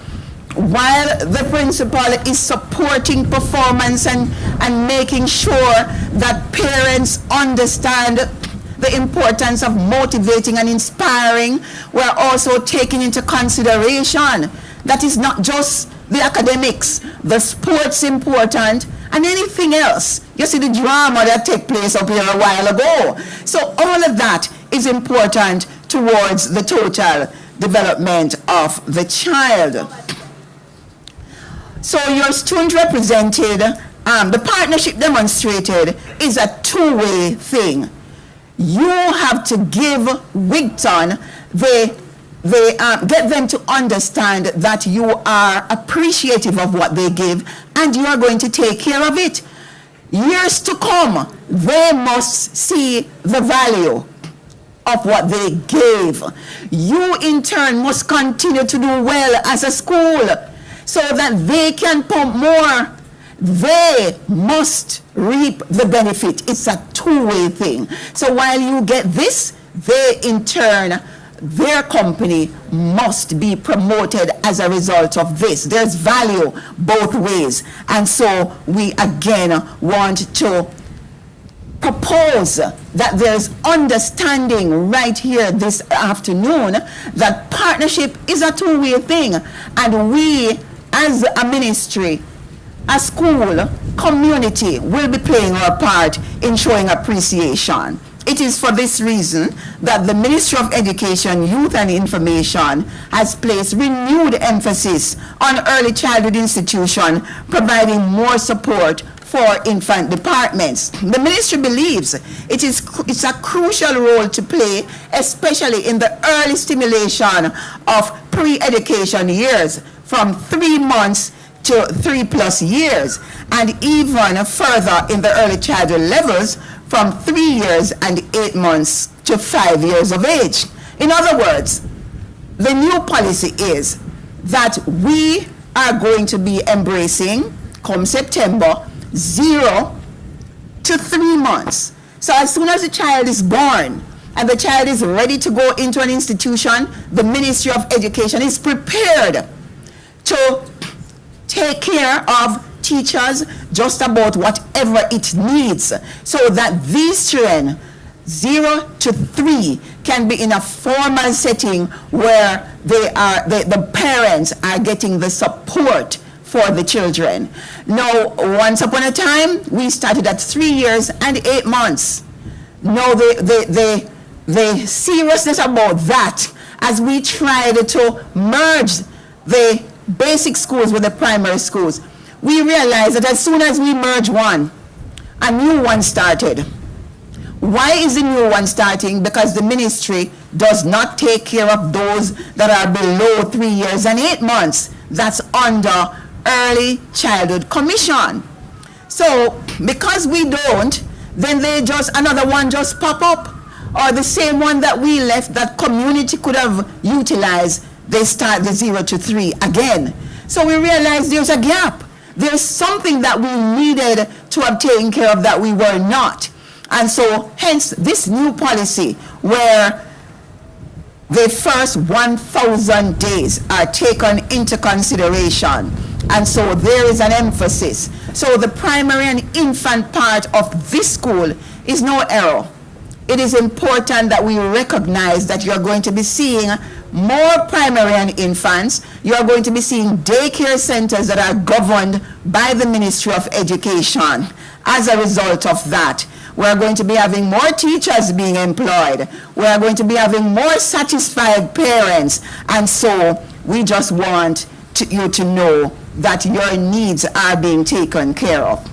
while the principal is supporting performance and making sure that parents understand the importance of motivating and inspiring, we're also taking into consideration that is not just the academics, the sports important, and anything else. You see the drama that took place up here a while ago. So all of that is important towards the total development of the child. So your student represented, the partnership demonstrated is a two-way thing. You have to give Wigton get them to understand that you are appreciative of what they give and you are going to take care of it. Years to come, they must see the value of what they gave. You in turn must continue to do well as a school so that they can pump more. They must reap the benefit. It's a two-way thing. So while you get this, they in turn, their company must be promoted as a result of this. There's value both ways. And so we again want to propose that there's understanding right here this afternoon that partnership is a two-way thing. And we as a ministry, a school, community will be playing our part in showing appreciation. It is for this reason that the Ministry of Education, Youth and Information has placed renewed emphasis on early childhood institution, providing more support for infant departments. The ministry believes it's a crucial role to play, especially in the early stimulation of pre-education years from 3 months to 3+ years, and even further in the early childhood levels from 3 years and 8 months to 5 years of age. In other words, the new policy is that we are going to be embracing, come September, 0 to 3 months. So as soon as the child is born and the child is ready to go into an institution, the Ministry of Education is prepared to take care of teachers just about whatever it needs, so that these children 0 to 3 can be in a formal setting where the parents are getting the support for the children. Now, once upon a time, we started at 3 years and 8 months. Now, the seriousness about that, as we tried to merge the basic schools with the primary schools, we realized that as soon as we merge one, a new one started. Why is the new one starting? Because the ministry does not take care of those that are below 3 years and 8 months. That's under Early Childhood Commission. So because we don't, then another one just pop up, or the same one that we left that community could have utilized, they start the 0 to 3 again. So we realized there's a gap. There's something that we needed to have taken care of that we were not. And so hence this new policy where the first 1,000 days are taken into consideration. And so there is an emphasis. So the primary and infant part of this school is no error. It is important that we recognize that you're going to be seeing more primary and infants. You're going to be seeing daycare centers that are governed by the Ministry of Education. As a result of that, we're going to be having more teachers being employed. We're going to be having more satisfied parents. And so we just want you to know that your needs are being taken care of.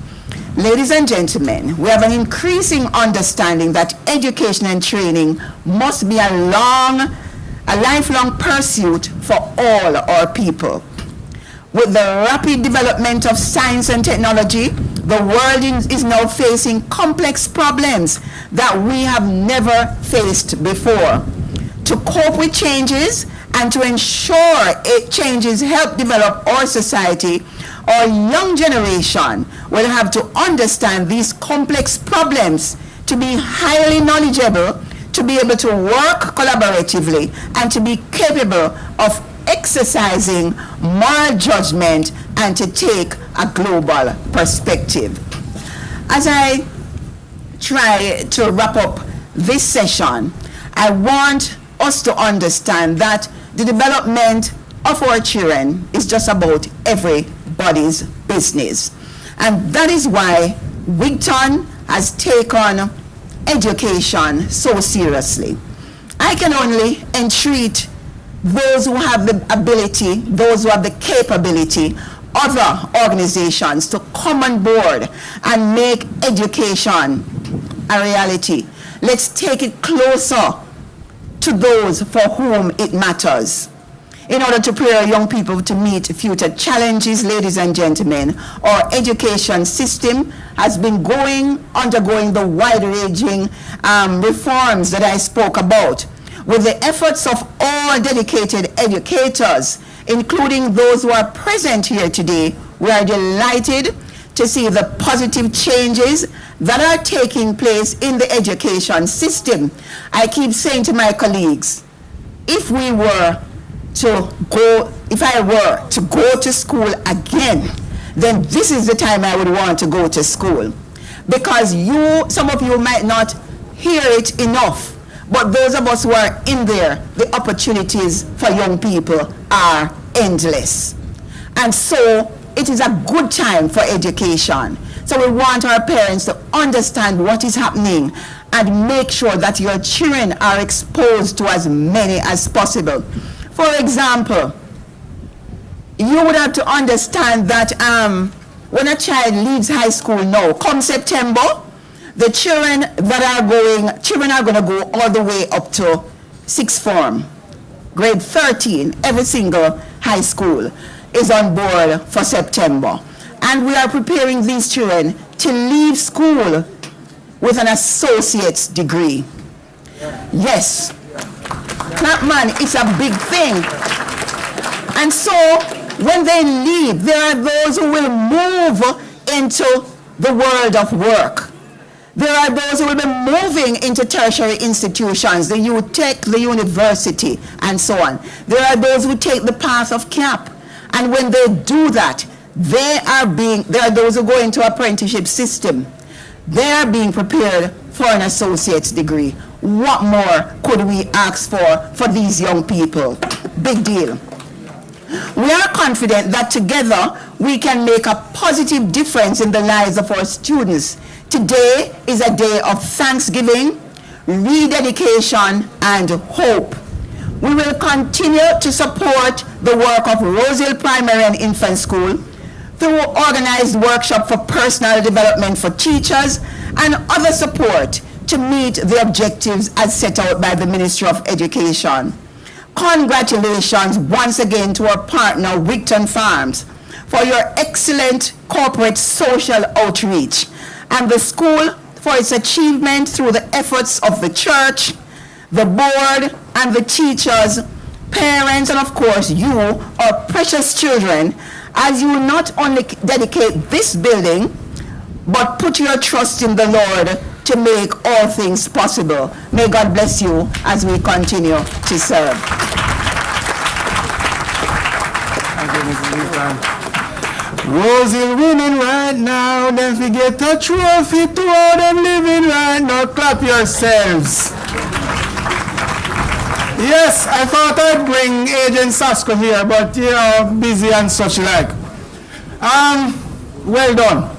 Ladies and gentlemen, we have an increasing understanding that education and training must be a lifelong pursuit for all our people. With the rapid development of science and technology, the world is now facing complex problems that we have never faced before. To cope with changes and to ensure changes help develop our society, our young generation will have to understand these complex problems, to be highly knowledgeable, to be able to work collaboratively, and to be capable of exercising moral judgment and to take a global perspective. As I try to wrap up this session, I want us to understand that the development of our children is just about everybody's business. And that is why Wigton has taken education so seriously. I can only entreat those who have the ability, those who have the capability, other organizations to come on board and make education a reality. Let's take it closer to those for whom it matters. In order to prepare young people to meet future challenges, ladies and gentlemen, our education system has been undergoing the wide-ranging reforms that I spoke about. With the efforts of all dedicated educators, including those who are present here today, we are delighted to see the positive changes that are taking place in the education system. I keep saying to my colleagues, if I were to go to school again, then this is the time I would want to go to school. Because some of you might not hear it enough, but those of us who are in there, the opportunities for young people are endless. And so it is a good time for education. So we want our parents to understand what is happening and make sure that your children are exposed to as many as possible. For example, you would have to understand that when a child leaves high school now, come September, the children are going to go all the way up to sixth form, grade 13. Every single high school is on board for September. And we are preparing these children to leave school with an associate's degree. Yes. Man, it's a big thing. And so when they leave, there are those who will move into the world of work. There are those who will be moving into tertiary institutions, the UTech, the university, and so on. There are those who take the path of CAP. And when they do that, there are those who go into apprenticeship system. They are being prepared for an associate's degree. What more could we ask for these young people? Big deal. We are confident that together we can make a positive difference in the lives of our students. Today is a day of thanksgiving, rededication, and hope. We will continue to support the work of Rosehill Primary and Infant School through organized workshops for personal development for teachers and other support to meet the objectives as set out by the Ministry of Education. Congratulations once again to our partner, Wigton Farms, for your excellent corporate social outreach, and the school for its achievement through the efforts of the church, the board, and the teachers parents, and of course you, our precious children, as you not only dedicate this building, but put your trust in the Lord to make all things possible. May God bless you as we continue to serve. Thank you, Mrs. Lisa. Rosie winning right now, then forget a trophy to all them living right now. Clap yourselves. Yes, I thought I'd bring Agent Sasko here, but you know, busy and such like. Well done.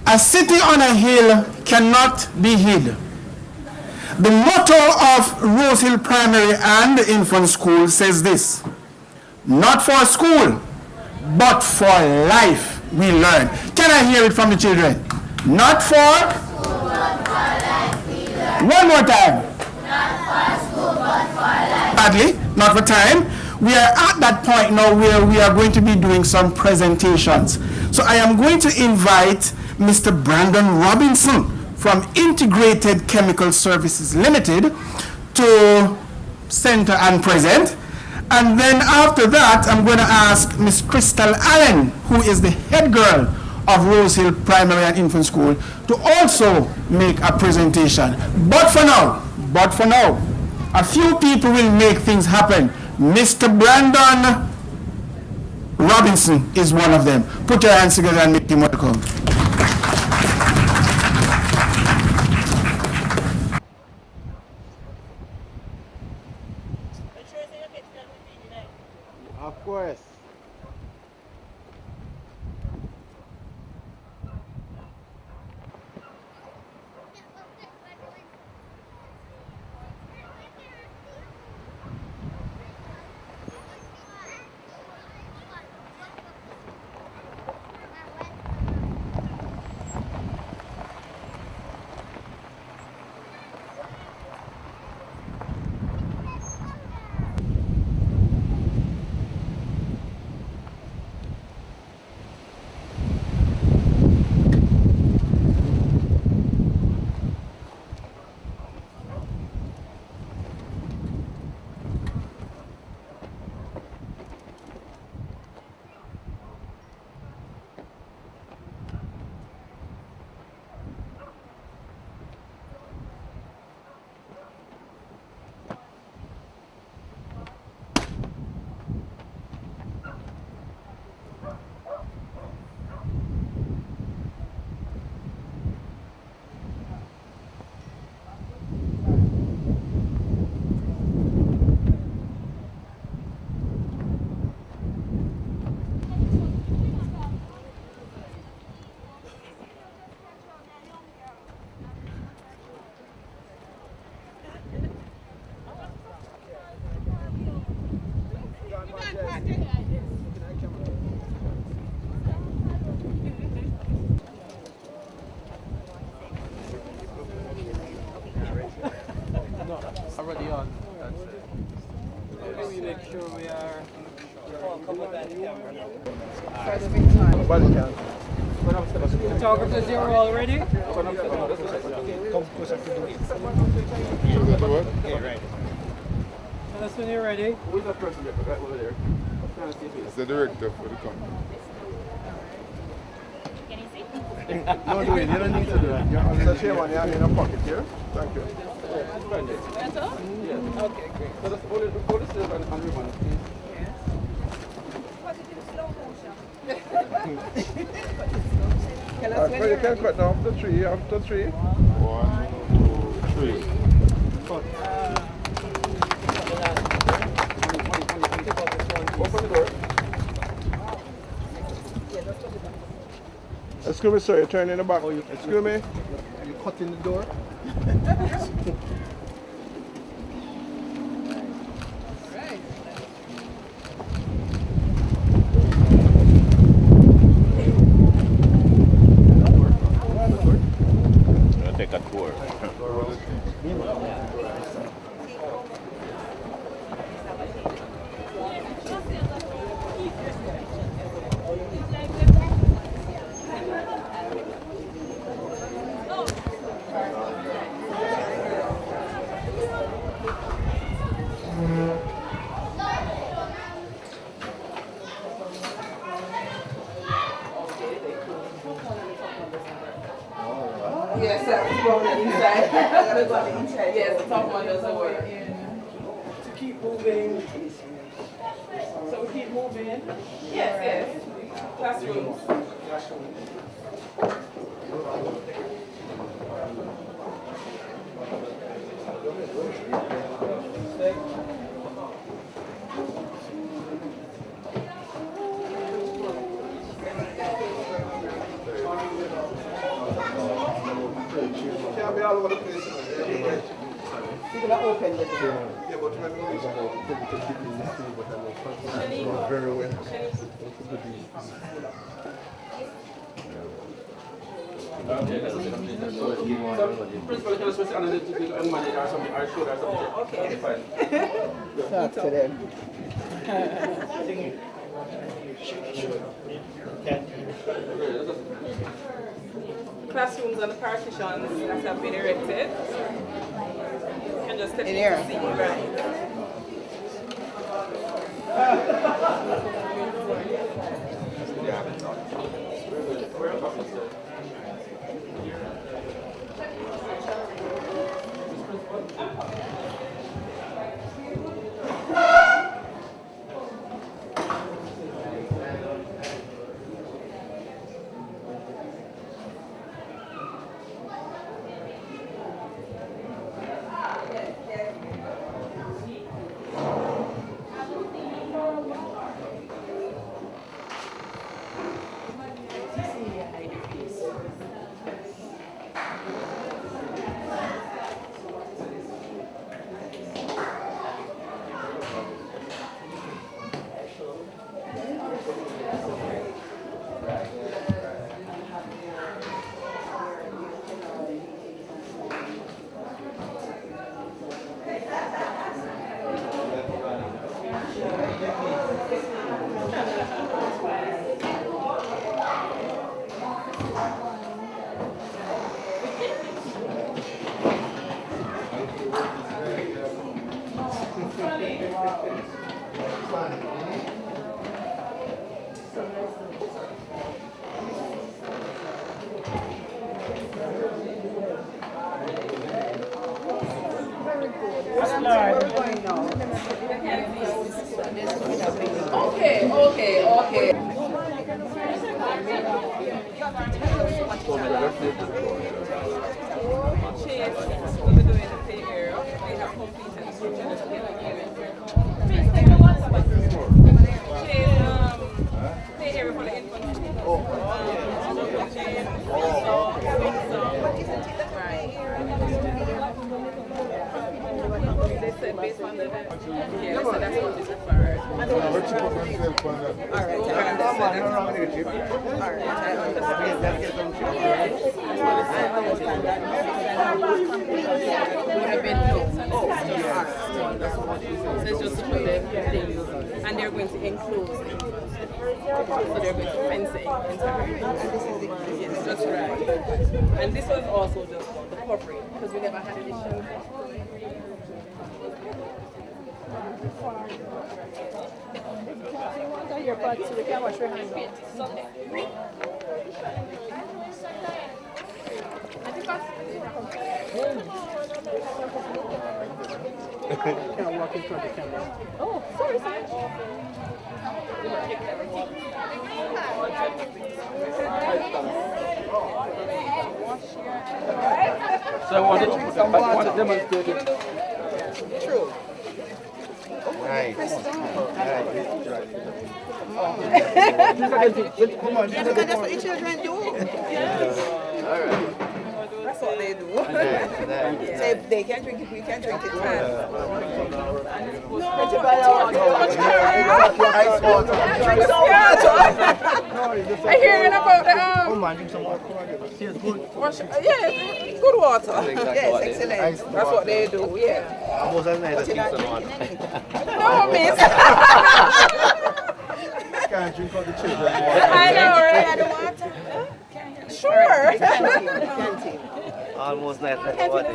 A city on a hill cannot be hid. The motto of Rose Hill Primary and the Infant School says this: not for school, but for life we learn. Can I hear it from the children? Not for school, but for life we learn. One more time. Not for school, but for life. Badly, not for time. We are at that point now where we are going to be doing some presentations. So I am going to invite Mr. Brandon Robinson from Integrated Chemical Services Limited to center and present. And then after that, I'm going to ask Miss Crystal Allen, who is the head girl of Rose Hill Primary and Infant School, to also make a presentation. But for now, a few people will make things happen. Mr. Brandon Robinson is one of them. Put your hands together and make him welcome. Of course. Already on. That's it. Let me make sure we are. Body can. Photographers, you're all ready? Tell us when you're ready. Who is that person right over there? It's the director for the company. No, do it. You don't need to do that. You're on the chairman. You have in a pocket here. Thank you. That's all? Yeah. Okay, great. So let's hold it still and ribbon, please. Yes. You can cut down the tree after three. 1, 2, 3. Open the door. Excuse me, sir. You turn in the back. Excuse me. You cut in the door. Take a tour. on the inside. Yes, the top one doesn't work. To keep moving. So we keep moving. Yes. Classrooms. Can't be all over the place. You're going to open the door. Yeah, but very well. Principal, can I switch on the manager or something, or should or something? Okay, fine. Talk to them. Classrooms and the partitions that have been erected. You can just step In in here. to see, right? Okay. And they're going to enclose it. So they're going to fence it entirely. Yes, that's right. And this was also just the covering, because we never had addition. Your butt so we can wash your hands. Can't walk in front of the camera. Oh, sorry. So I want to demonstrate it. True. Nice. Come on, that's what the children do. That's what they do. So if they can drink it, we can drink it. Ice water. I hear about the Come on, drink some water. yeah, good water. Yes, excellent. That's what they do, yeah. Almost as nice as decent water. No, miss. Can't drink out the children. I know, right? I don't want to. Sure. Almost nice as water.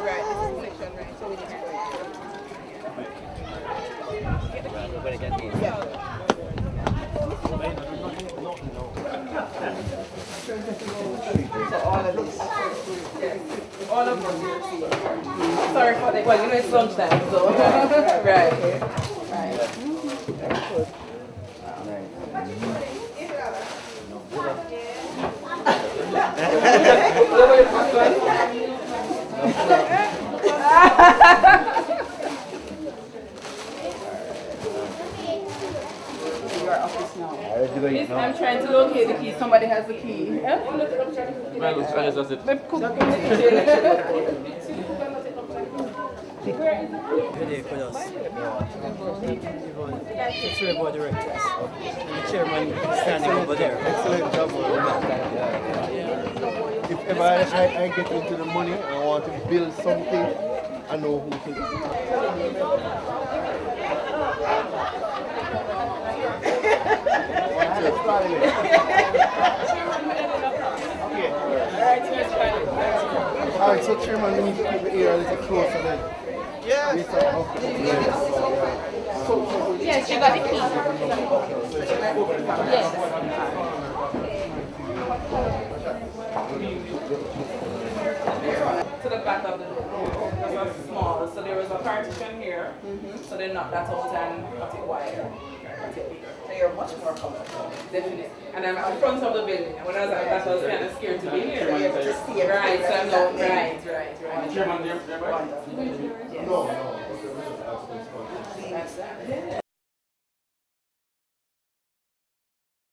Right, this is section, right? So we need to go. Yeah. all of us here see. Sorry for the, well, you know it's lunchtime, so. Right. Miss, I'm trying to locate the key. Somebody has the key. Ridiculous. It's three board directors. And the chairman standing over there. Excellent job. If ever I get into the money, I want to build something, I know who to. Alright, so Chairman, we need to keep the ear a little closer then. Yes. Yes, you got the key. Yes. To the back of the door. It was small, so there was a partition here. So they knocked that out and cut it wider. So you're much more comfortable. Definitely. And I'm in front of the building. And when I was like that, I was kind of scared to be here. So you're able to see it. Right, so I'm not, right. Chairman, Yes.